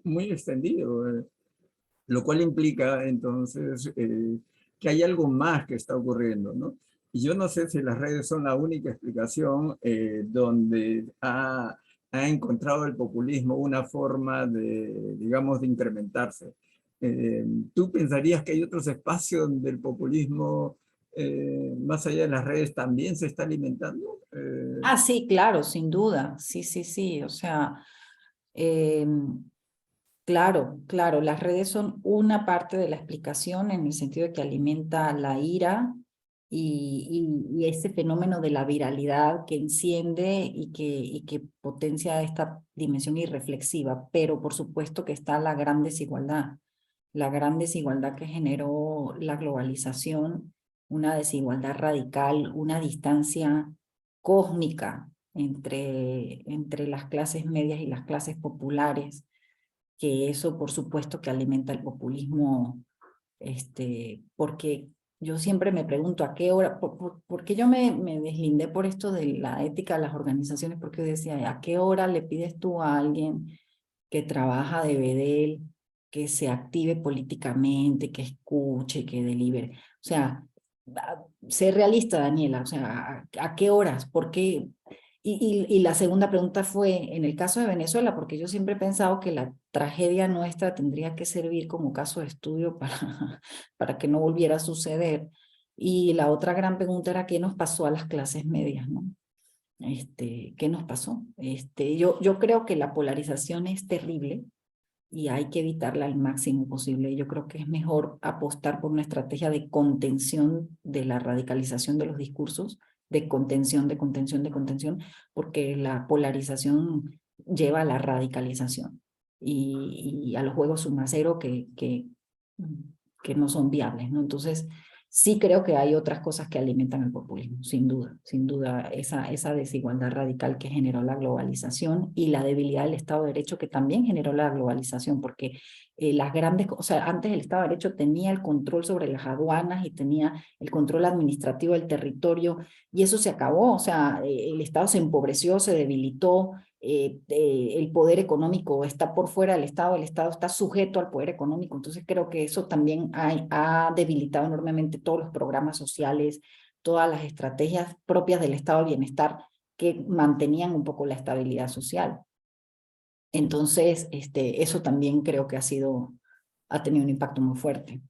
muy extendido, lo cual implica entonces que hay algo más que está ocurriendo, ¿no? Y yo no sé si las redes son la única explicación donde ha encontrado el populismo una forma de, digamos, de incrementarse. ¿Tú pensarías que hay otros espacios donde el populismo, más allá de las redes, también se está alimentando? Ah, sí, claro, sin duda. Sí, sí, sí. O sea, claro, claro, las redes son una parte de la explicación en el sentido de que alimenta la ira y ese fenómeno de la viralidad que enciende y que potencia esta dimensión irreflexiva, pero por supuesto que está la gran desigualdad que generó la globalización, una desigualdad radical, una distancia cósmica entre las clases medias y las clases populares, que eso por supuesto que alimenta el populismo, porque yo siempre me pregunto a qué hora, por qué yo me deslindé por esto de la ética de las organizaciones, porque yo decía, ¿a qué hora le pides tú a alguien que trabaja de bedel, que se active políticamente, que escuche, que delibere? O sea, sé realista, Daniela, o sea, ¿a qué horas? ¿Por qué? Y la segunda pregunta fue, en el caso de Venezuela, porque yo siempre he pensado que la tragedia nuestra tendría que servir como caso de estudio para que no volviera a suceder. Y la otra gran pregunta era, ¿qué nos pasó a las clases medias, no? ¿Qué nos pasó? Yo creo que la polarización es terrible y hay que evitarla al máximo posible. Yo creo que es mejor apostar por una estrategia de contención de la radicalización de los discursos, de contención, de contención, de contención, porque la polarización lleva a la radicalización y a los juegos suma cero que no son viables, ¿no? Entonces, sí creo que hay otras cosas que alimentan el populismo, sin duda, esa desigualdad radical que generó la globalización y la debilidad del Estado de Derecho que también generó la globalización, porque las grandes, o sea, antes el Estado de Derecho tenía el control sobre las aduanas y tenía el control administrativo del territorio, y eso se acabó, o sea, el Estado se empobreció, se debilitó, el poder económico está por fuera del Estado, el Estado está sujeto al poder económico, entonces creo que eso también ha debilitado enormemente todos los programas sociales, todas las estrategias propias del Estado del bienestar que mantenían un poco la estabilidad social. Entonces, eso también creo que ha tenido un impacto muy fuerte.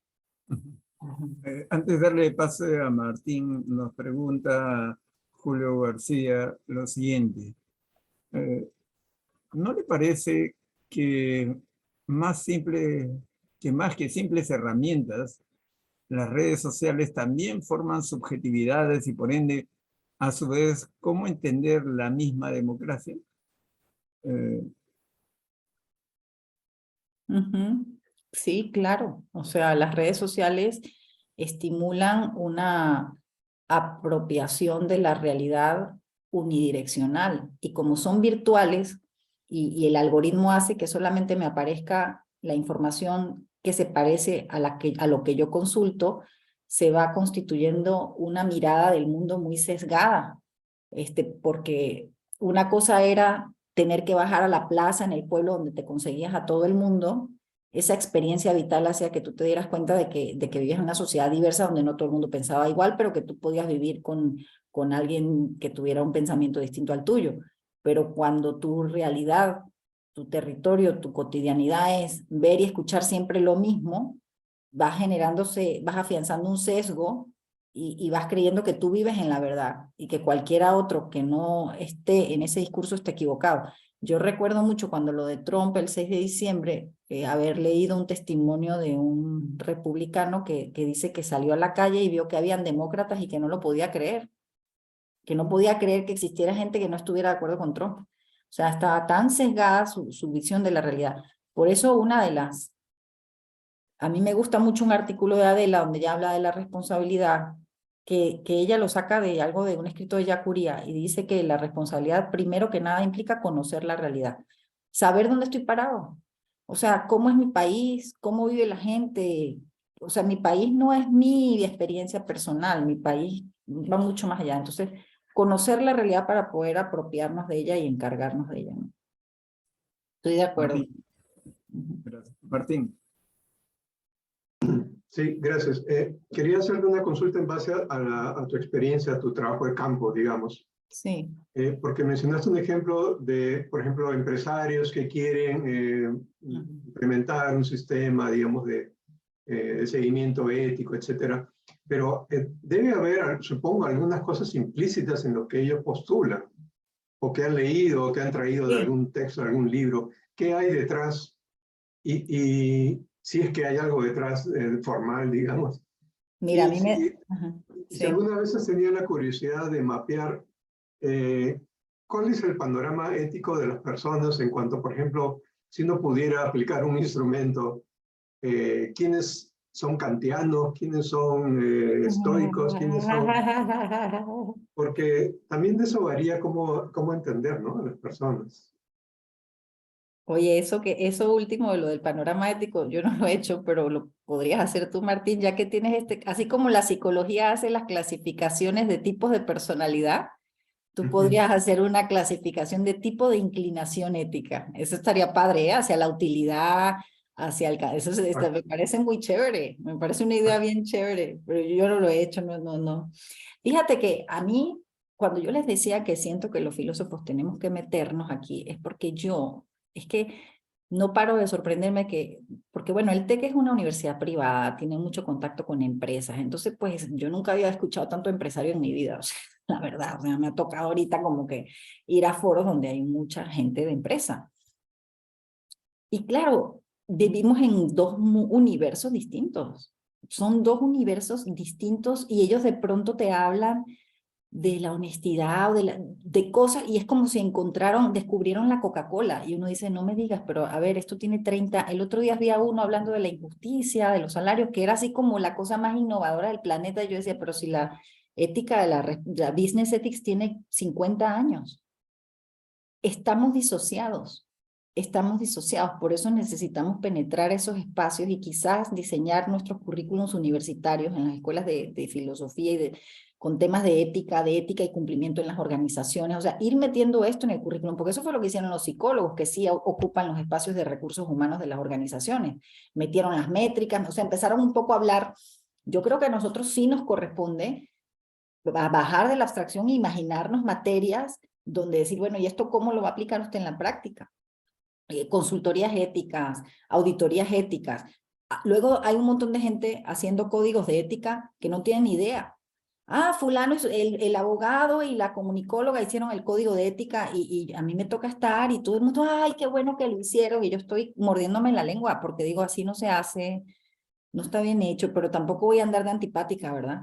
Antes de darle pase a Martín, nos pregunta Julio García lo siguiente. ¿No le parece que más que simples herramientas, las redes sociales también forman subjetividades y por ende, a su vez, cómo entender la misma democracia? Sí, claro. O sea, las redes sociales estimulan una apropiación de la realidad unidireccional y como son virtuales y el algoritmo hace que solamente me aparezca la información que se parece a lo que yo consulto, se va constituyendo una mirada del mundo muy sesgada, porque una cosa era tener que bajar a la plaza en el pueblo donde te conseguías a todo el mundo, esa experiencia vital hacía que tú te dieras cuenta de que vivías en una sociedad diversa donde no todo el mundo pensaba igual, pero que tú podías vivir con alguien que tuviera un pensamiento distinto al tuyo. Pero cuando tu realidad, tu territorio, tu cotidianidad es ver y escuchar siempre lo mismo, vas afianzando un sesgo y vas creyendo que tú vives en la verdad y que cualquiera otro que no esté en ese discurso está equivocado. Yo recuerdo mucho cuando lo de Trump el 6 de diciembre, haber leído un testimonio de un republicano que dice que salió a la calle y vio que habían demócratas y que no lo podía creer, que no podía creer que existiera gente que no estuviera de acuerdo con Trump. O sea, estaba tan sesgada su visión de la realidad. Por eso a mí me gusta mucho un artículo de Adela donde ella habla de la responsabilidad, que ella lo saca de algo de un escrito de Yacuría y dice que la responsabilidad primero que nada implica conocer la realidad, saber dónde estoy parado, o sea, cómo es mi país, cómo vive la gente, o sea, mi país no es mi experiencia personal, mi país va mucho más allá, entonces conocer la realidad para poder apropiarnos de ella y encargarnos de ella, ¿no? Estoy de acuerdo. Martín. Gracias. Martín. Sí, gracias. Quería hacerte una consulta en base a tu experiencia, a tu trabajo de campo, digamos. Sí. Porque mencionaste un ejemplo de, por ejemplo, empresarios que quieren implementar un sistema, digamos, de seguimiento ético, etcétera. Pero debe haber, supongo, algunas cosas implícitas en lo que ellos postulan, o que han leído, o que han traído de algún texto, de algún libro. ¿Qué hay detrás? Y si es que hay algo detrás formal, digamos. Mira, a Y mí si, si sí. alguna vez has tenido la curiosidad de mapear cuál es el panorama ético de las personas en cuanto, por ejemplo, si uno pudiera aplicar un instrumento, quiénes son kantianos, quiénes son estoicos, quiénes son... Porque también de eso varía cómo entender, ¿no?, a las personas. Oye, eso último de lo del panorama ético, yo no lo he hecho, pero lo podrías hacer tú, Martín, ya que tienes así como la psicología hace las clasificaciones de tipos de personalidad, tú podrías hacer una clasificación de tipo de inclinación ética. Eso estaría padre, ¿eh? Hacia la utilidad, eso me parece muy chévere, me parece una idea bien chévere, pero yo no lo he hecho, no. Fíjate que a mí, cuando yo les decía que siento que los filósofos tenemos que meternos aquí, es porque es que no paro de sorprenderme porque bueno, el TEC es una universidad privada, tiene mucho contacto con empresas, entonces pues yo nunca había escuchado tanto empresario en mi vida, o sea, la verdad, o sea, me ha tocado ahorita como que ir a foros donde hay mucha gente de empresa. Y claro, vivimos en dos universos distintos, son dos universos distintos y ellos de pronto te hablan de la honestidad o de cosas, y es como si descubrieron la Coca-Cola, y uno dice, no me digas, pero a ver, esto tiene 30, el otro día había uno hablando de la injusticia, de los salarios, que era así como la cosa más innovadora del planeta, y yo decía, pero si la ética de la business ethics tiene 50 años, estamos disociados, por eso necesitamos penetrar esos espacios y quizás diseñar nuestros currículums universitarios en las escuelas de filosofía y con temas de ética y cumplimiento en las organizaciones, o sea, ir metiendo esto en el currículum, porque eso fue lo que hicieron los psicólogos, que sí ocupan los espacios de recursos humanos de las organizaciones, metieron las métricas, o sea, empezaron un poco a hablar. Yo creo que a nosotros sí nos corresponde a bajar de la abstracción e imaginarnos materias donde decir, bueno, ¿y esto cómo lo va a aplicar usted en la práctica? Consultorías éticas, auditorías éticas. Luego hay un montón de gente haciendo códigos de ética que no tienen ni idea. Fulano, el abogado y la comunicóloga hicieron el código de ética y a mí me toca estar y todo el mundo, ay, qué bueno que lo hicieron, y yo estoy mordiéndome la lengua porque digo, así no se hace, no está bien hecho, pero tampoco voy a andar de antipática, ¿verdad?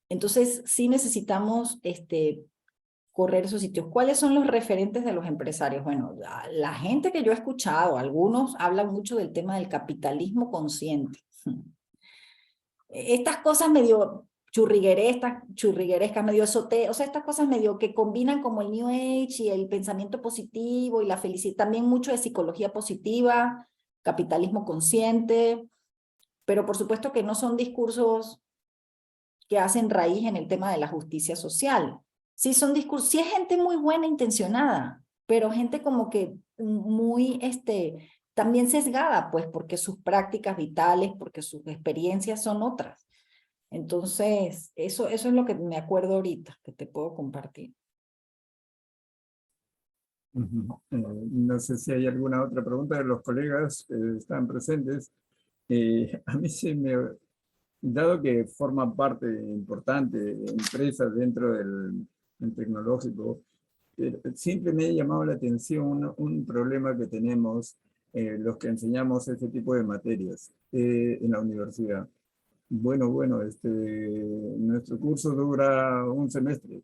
Entonces, sí necesitamos correr esos sitios. ¿Cuáles son los referentes de los empresarios? Bueno, la gente que yo he escuchado, algunos hablan mucho del tema del capitalismo consciente. Estas cosas medio churriguerescas, medio esotéricas, o sea, estas cosas medio que combinan como el New Age y el pensamiento positivo y la felicidad, también mucho de psicología positiva, capitalismo consciente, pero por supuesto que no son discursos que hacen raíz en el tema de la justicia social. Sí, son discursos, sí es gente muy buena intencionada, pero gente como que muy, también sesgada, pues, porque sus prácticas vitales, porque sus experiencias son otras. Entonces, eso es lo que me acuerdo ahorita, que te puedo compartir. Ujú. No sé si hay alguna otra pregunta de los colegas que están presentes. A mí se me, dado que forma parte importante de empresas dentro del tecnológico, siempre me ha llamado la atención un problema que tenemos los que enseñamos ese tipo de materias en la universidad. Bueno, nuestro curso dura un semestre.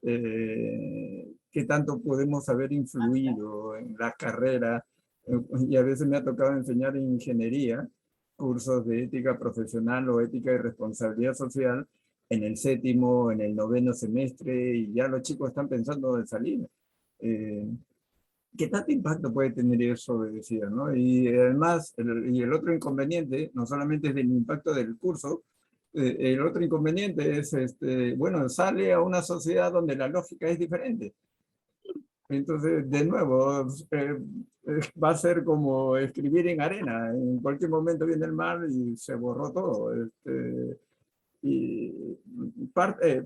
¿Qué tanto podemos haber influido en la carrera? Y a veces me ha tocado enseñar ingeniería, cursos de ética profesional o ética y responsabilidad social en el séptimo, en el noveno semestre, y ya los chicos están pensando en salir. Eh, ¿Qué tanto impacto puede tener eso, decía, ¿no? Y además, el otro inconveniente, no solamente es el impacto del curso, el otro inconveniente es, bueno, sale a una sociedad donde la lógica es diferente. Entonces, de nuevo, va a ser como escribir en arena. En cualquier momento viene el mar y se borró todo. Y parte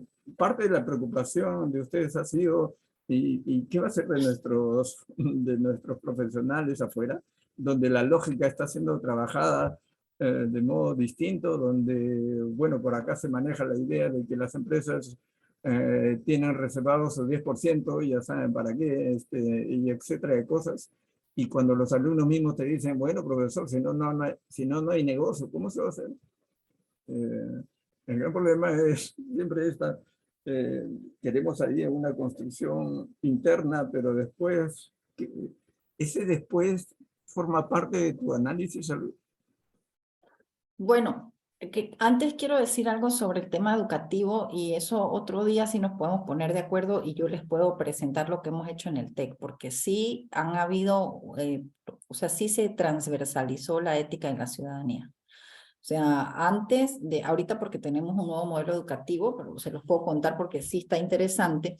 de la preocupación de ustedes ha sido, ¿y qué va a ser de nuestros profesionales afuera? Donde la lógica está siendo trabajada de modo distinto, donde, bueno, por acá se maneja la idea de que las empresas tienen reservados el 10%, ya saben para qué, y etcétera de cosas. Y cuando los alumnos mismos te dicen, bueno, profesor, si no, no hay negocio, ¿cómo se va a hacer? Eh, el gran problema es siempre esta, eh, queremos ahí una construcción interna, pero después, ese después forma parte de tu análisis. Bueno, que antes quiero decir algo sobre el tema educativo y eso otro día sí nos podemos poner de acuerdo y yo les puedo presentar lo que hemos hecho en el TEC, porque sí han habido, o sea, sí se transversalizó la ética en la ciudadanía. O sea, ahorita porque tenemos un nuevo modelo educativo, pero se los puedo contar porque sí está interesante.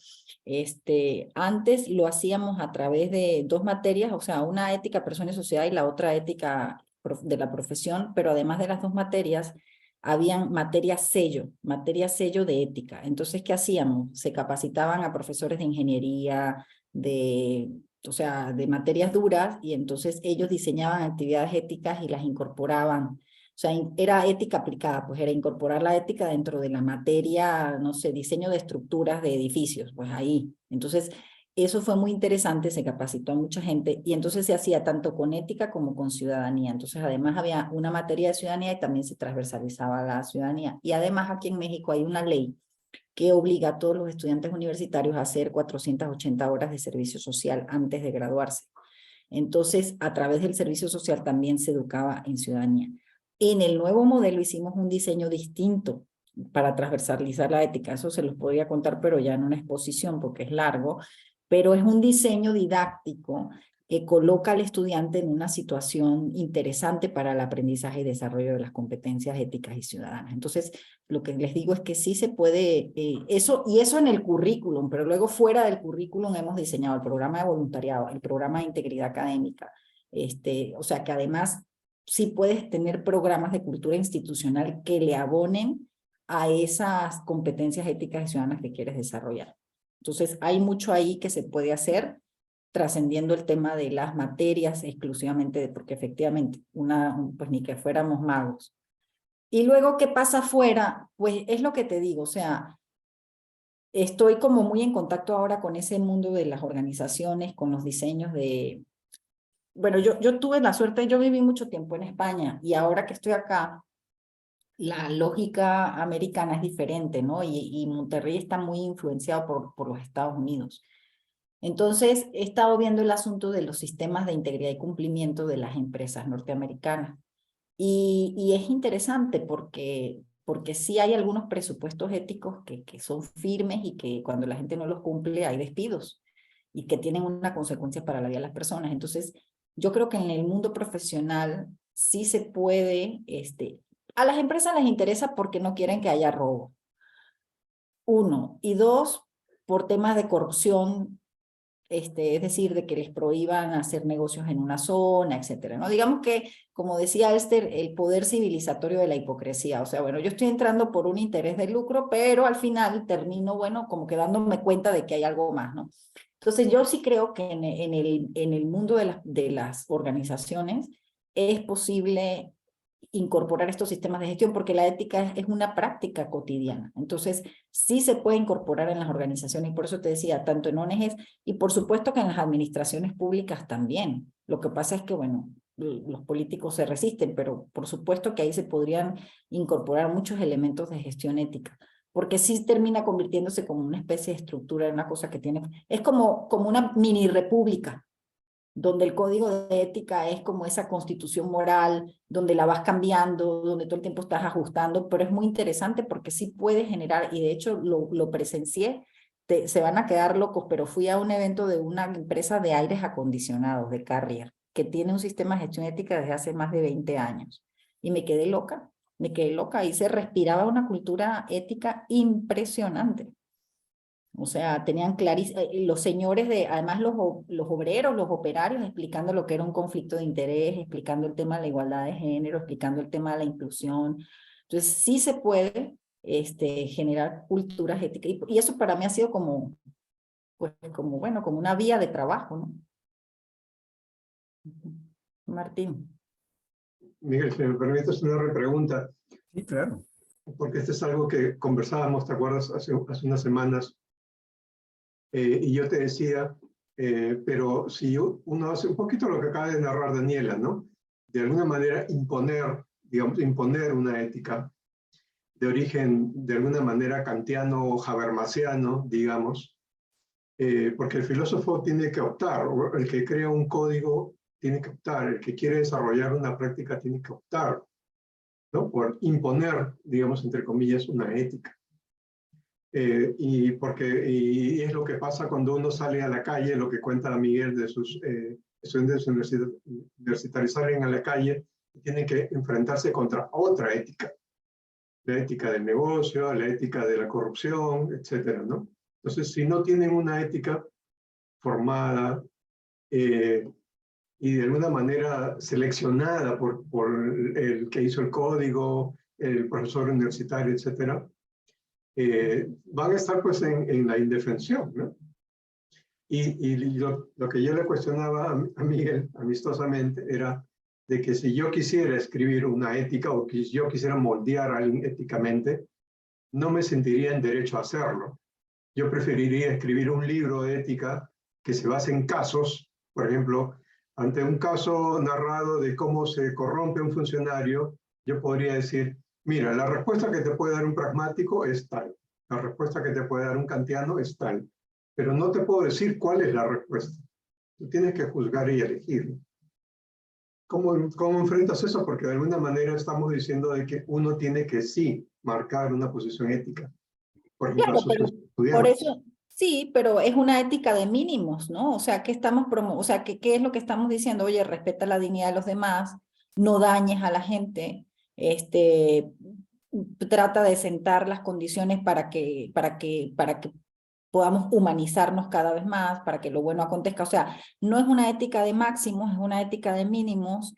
Antes lo hacíamos a través de dos materias, o sea, una ética, persona y sociedad y la otra ética de la profesión, pero además de las dos materias, habían materias sello de ética. Entonces, ¿qué hacíamos? Se capacitaban a profesores de ingeniería, o sea, de materias duras, y entonces ellos diseñaban actividades éticas y las incorporaban. O sea, era ética aplicada, pues era incorporar la ética dentro de la materia, no sé, diseño de estructuras de edificios, pues ahí. Entonces, eso fue muy interesante, se capacitó a mucha gente y entonces se hacía tanto con ética como con ciudadanía. Entonces, además había una materia de ciudadanía y también se transversalizaba la ciudadanía. Y además aquí en México hay una ley que obliga a todos los estudiantes universitarios a hacer 480 horas de servicio social antes de graduarse. Entonces, a través del servicio social también se educaba en ciudadanía. En el nuevo modelo hicimos un diseño distinto para transversalizar la ética. Eso se los podría contar, pero ya en una exposición porque es largo, pero es un diseño didáctico que coloca al estudiante en una situación interesante para el aprendizaje y desarrollo de las competencias éticas y ciudadanas. Entonces, lo que les digo es que sí se puede, eso en el currículum, pero luego fuera del currículum hemos diseñado el programa de voluntariado, el programa de integridad académica, o sea que además sí puedes tener programas de cultura institucional que le abonen a esas competencias éticas y ciudadanas que quieres desarrollar. Entonces, hay mucho ahí que se puede hacer, trascendiendo el tema de las materias exclusivamente, porque efectivamente, pues ni que fuéramos magos. Y luego, ¿qué pasa afuera? Pues es lo que te digo, o sea, estoy como muy en contacto ahora con ese mundo de las organizaciones, con los diseños de... Bueno, yo tuve la suerte, yo viví mucho tiempo en España y ahora que estoy acá, la lógica americana es diferente, ¿no? Y Monterrey está muy influenciado por los Estados Unidos. Entonces, he estado viendo el asunto de los sistemas de integridad y cumplimiento de las empresas norteamericanas. Y es interesante porque sí hay algunos presupuestos éticos que son firmes y que cuando la gente no los cumple hay despidos y que tienen una consecuencia para la vida de las personas. Entonces, yo creo que en el mundo profesional sí se puede, a las empresas les interesa porque no quieren que haya robo. Uno. Y dos, por temas de corrupción es decir, de que les prohíban hacer negocios en una zona, etcétera, ¿no? Digamos que, como decía Esther, el poder civilizatorio de la hipocresía. O sea, bueno, yo estoy entrando por un interés de lucro, pero al final termino, bueno, como que dándome cuenta de que hay algo más, ¿no? Entonces, yo sí creo que en el mundo de las organizaciones es posible incorporar estos sistemas de gestión, porque la ética es una práctica cotidiana. Entonces, sí se puede incorporar en las organizaciones, y por eso te decía, tanto en ONGs y por supuesto que en las administraciones públicas también. Lo que pasa es que, bueno, los políticos se resisten, pero por supuesto que ahí se podrían incorporar muchos elementos de gestión ética, porque sí termina convirtiéndose como una especie de estructura, en una cosa que tiene, es como una mini república, donde el código de ética es como esa constitución moral, donde la vas cambiando, donde todo el tiempo estás ajustando, pero es muy interesante porque sí puede generar, y de hecho lo presencié, se van a quedar locos, pero fui a un evento de una empresa de aires acondicionados, de Carrier, que tiene un sistema de gestión ética desde hace más de 20 años, y me quedé loca, y se respiraba una cultura ética impresionante. O sea, tenían clarísimo, los señores además los obreros, los operarios, explicando lo que era un conflicto de interés, explicando el tema de la igualdad de género, explicando el tema de la inclusión. Entonces, sí se puede generar culturas éticas. Y eso para mí ha sido como, pues, bueno, como una vía de trabajo, ¿no? Martín. Miguel, si me permites una repregunta, Sí, claro. porque esto es algo que conversábamos, ¿te acuerdas? Hace unas semanas, y yo te decía, pero si uno hace un poquito lo que acaba de narrar Daniela, ¿no? De alguna manera imponer, digamos, imponer una ética de origen, de alguna manera kantiano o habermasiano, digamos, porque el filósofo tiene que optar, o el que crea un código tiene que optar, el que quiere desarrollar una práctica tiene que optar, ¿no? Por imponer, digamos, entre comillas, una ética. Y es lo que pasa cuando uno sale a la calle, lo que cuenta Miguel de sus estudiantes universitarios salen a la calle y tienen que enfrentarse contra otra ética, la ética del negocio, la ética de la corrupción, etcétera, ¿no? Entonces, si no tienen una ética formada y de alguna manera seleccionada por el que hizo el código, el profesor universitario, etcétera, van a estar pues en la indefensión, ¿no? Y lo que yo le cuestionaba a Miguel amistosamente era de que si yo quisiera escribir una ética o que yo quisiera moldear a alguien éticamente, no me sentiría en derecho a hacerlo. Yo preferiría escribir un libro de ética que se base en casos, por ejemplo, ante un caso narrado de cómo se corrompe un funcionario, yo podría decir, mira, la respuesta que te puede dar un pragmático es tal, la respuesta que te puede dar un kantiano es tal, pero no te puedo decir cuál es la respuesta. Tú tienes que juzgar y elegir. ¿Cómo enfrentas eso? Porque de alguna manera estamos diciendo de que uno tiene que sí marcar una posición ética. Por ejemplo, Claro, a sus pero por estudiantes. eso, sí, pero es una ética de mínimos, ¿no? O sea, o sea, ¿qué es lo que estamos diciendo? Oye, respeta la dignidad de los demás, no dañes a la gente, trata de sentar las condiciones para que podamos humanizarnos cada vez más, para que lo bueno acontezca. O sea, no es una ética de máximos, es una ética de mínimos,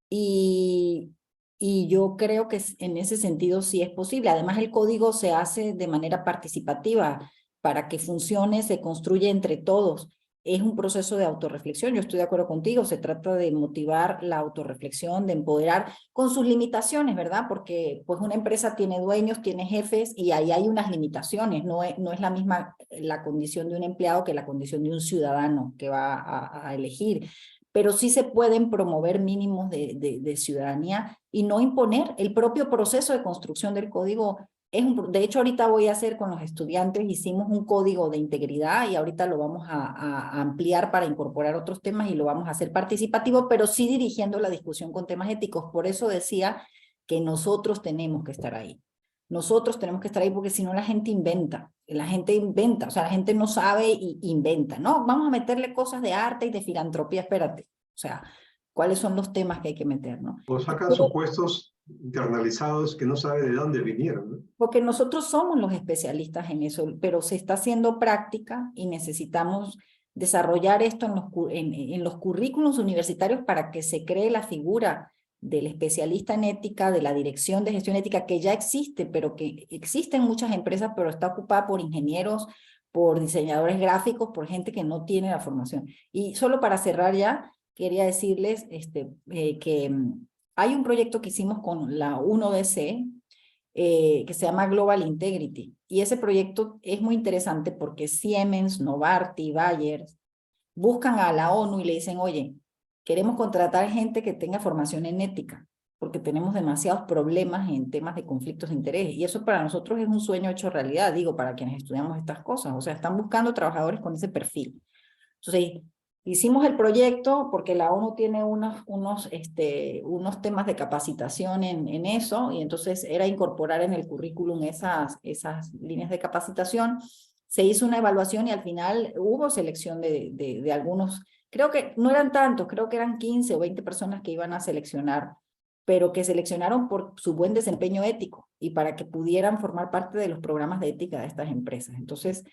y yo creo que en ese sentido sí es posible. Además, el código se hace de manera participativa. Para que funcione, se construye entre todos. Es un proceso de autorreflexión. Yo estoy de acuerdo contigo. Se trata de motivar la autorreflexión, de empoderar con sus limitaciones, ¿verdad? Porque pues una empresa tiene dueños, tiene jefes y ahí hay unas limitaciones. No es la misma la condición de un empleado que la condición de un ciudadano que va a elegir, pero sí se pueden promover mínimos de ciudadanía y no imponer. El propio proceso de construcción del código de hecho, ahorita voy a hacer con los estudiantes, hicimos un código de integridad y ahorita lo vamos a ampliar para incorporar otros temas y lo vamos a hacer participativo, pero sí dirigiendo la discusión con temas éticos. Por eso decía que nosotros tenemos que estar ahí. Nosotros tenemos que estar ahí porque si no la gente inventa, o sea, la gente no sabe y inventa, ¿no? Vamos a meterle cosas de arte y de filantropía, espérate, o sea, ¿cuáles son los temas que hay que meter, no? O sacan supuestos internalizados que no sabe de dónde vinieron, ¿no? Porque nosotros somos los especialistas en eso, pero se está haciendo práctica y necesitamos desarrollar esto en los currículos universitarios para que se cree la figura del especialista en ética, de la dirección de gestión ética, que ya existe, pero que existe en muchas empresas, pero está ocupada por ingenieros, por diseñadores gráficos, por gente que no tiene la formación. Y solo para cerrar ya, quería decirles que hay un proyecto que hicimos con la 1DC, que se llama Global Integrity. Y ese proyecto es muy interesante porque Siemens, Novartis, Bayer buscan a la ONU y le dicen, oye, queremos contratar gente que tenga formación en ética, porque tenemos demasiados problemas en temas de conflictos de interés. Y eso para nosotros es un sueño hecho realidad, digo, para quienes estudiamos estas cosas. O sea, están buscando trabajadores con ese perfil. Entonces, hicimos el proyecto porque la ONU tiene unos temas de capacitación en eso, y entonces era incorporar en el currículum esas líneas de capacitación. Se hizo una evaluación y al final hubo selección de algunos, creo que no eran tantos, creo que eran 15 o 20 personas que iban a seleccionar, pero que seleccionaron por su buen desempeño ético y para que pudieran formar parte de los programas de ética de estas empresas. Entonces,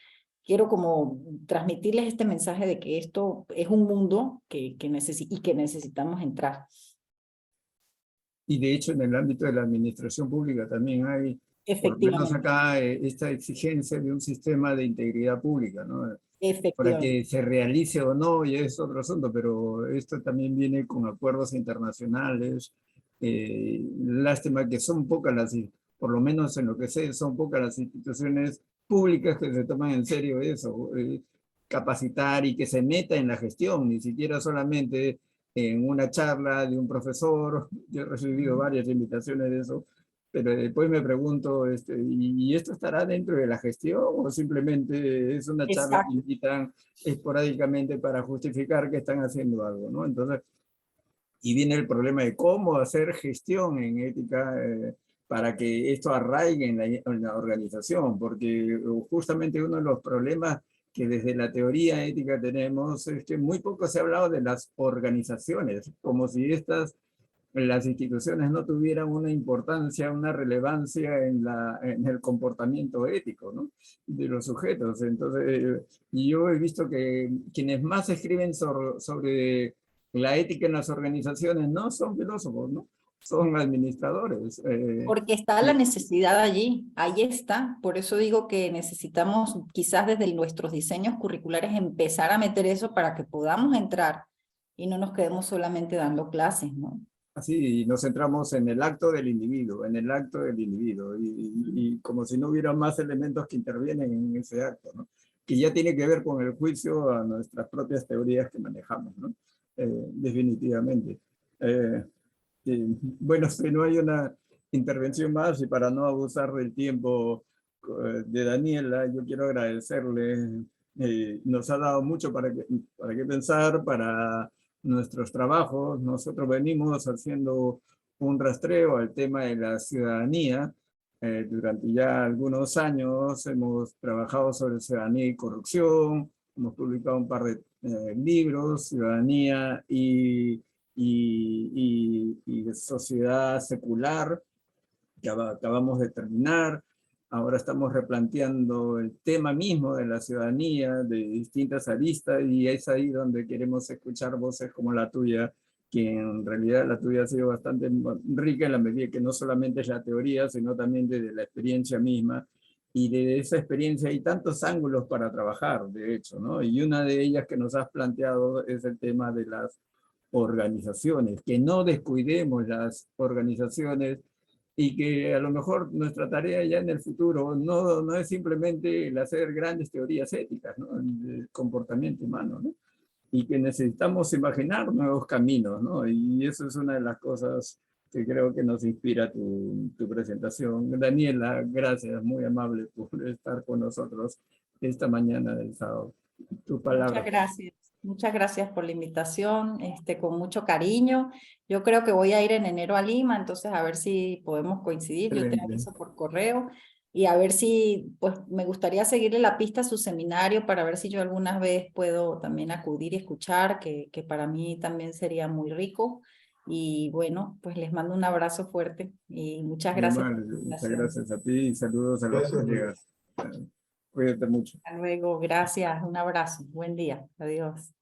quiero como transmitirles este mensaje de que esto es un mundo que necesitamos entrar. Y de hecho en el ámbito de la administración pública también hay, por lo menos Efectivamente, acá, esta exigencia de un sistema de integridad pública, ¿no? Para efectivamente. que se realice o no, ya es otro asunto, pero esto también viene con acuerdos internacionales. Lástima que son pocas las, por lo menos en lo que sé, son pocas las instituciones públicas que se toman en serio eso, capacitar y que se meta en la gestión, ni siquiera solamente en una charla de un profesor. Yo he recibido varias invitaciones de eso, pero después me pregunto, ¿y esto estará dentro de la gestión o simplemente es una charla que Exacto. invitan esporádicamente para justificar que están haciendo algo, ¿no? Entonces, y viene el problema de cómo hacer gestión en ética para que esto arraigue en la organización, porque justamente uno de los problemas que desde la teoría ética tenemos es que muy poco se ha hablado de las organizaciones, como si las instituciones no tuvieran una importancia, una relevancia en el comportamiento ético, ¿no? De los sujetos. Entonces, y yo he visto que quienes más escriben sobre la ética en las organizaciones no son filósofos, ¿no? Son administradores. Porque está la necesidad allí, ahí está. Por eso digo que necesitamos quizás desde nuestros diseños curriculares empezar a meter eso para que podamos entrar y no nos quedemos solamente dando clases, ¿no? Así, y nos centramos en el acto del individuo, en el acto del individuo, y como si no hubiera más elementos que intervienen en ese acto, ¿no? Que ya tiene que ver con el juicio a nuestras propias teorías que manejamos, ¿no? Definitivamente. Bueno, si no hay una intervención más y para no abusar del tiempo de Daniela, yo quiero agradecerle. Nos ha dado mucho para qué pensar, para nuestros trabajos. Nosotros venimos haciendo un rastreo al tema de la ciudadanía. Durante ya algunos años hemos trabajado sobre ciudadanía y corrupción, hemos publicado un par de libros, ciudadanía y de sociedad secular, que acabamos de terminar. Ahora estamos replanteando el tema mismo de la ciudadanía de distintas aristas, y es ahí donde queremos escuchar voces como la tuya, que en realidad la tuya ha sido bastante rica en la medida que no solamente es la teoría, sino también desde la experiencia misma. Y de esa experiencia hay tantos ángulos para trabajar, de hecho, ¿no? Y una de ellas que nos has planteado es el tema de las organizaciones, que no descuidemos las organizaciones, y que a lo mejor nuestra tarea ya en el futuro no es simplemente el hacer grandes teorías éticas, ¿no? Del comportamiento humano, ¿no? Y que necesitamos imaginar nuevos caminos, ¿no? Y eso es una de las cosas que creo que nos inspira tu presentación. Daniela, gracias, muy amable por estar con nosotros esta mañana del sábado. Tu Muchas palabra. gracias. Muchas gracias por la invitación, con mucho cariño. Yo creo que voy a ir en enero a Lima, entonces a ver si podemos coincidir. Yo te Excelente. aviso por correo y a ver si, pues me gustaría seguirle la pista a su seminario para ver si yo alguna vez puedo también acudir y escuchar, que para mí también sería muy rico. Y bueno, pues les mando un abrazo fuerte y muchas Muy gracias por amable. la Muchas invitación. gracias a ti y saludos a los Gracias. colegas. Cuídate mucho. Hasta luego, gracias, un abrazo, buen día, adiós.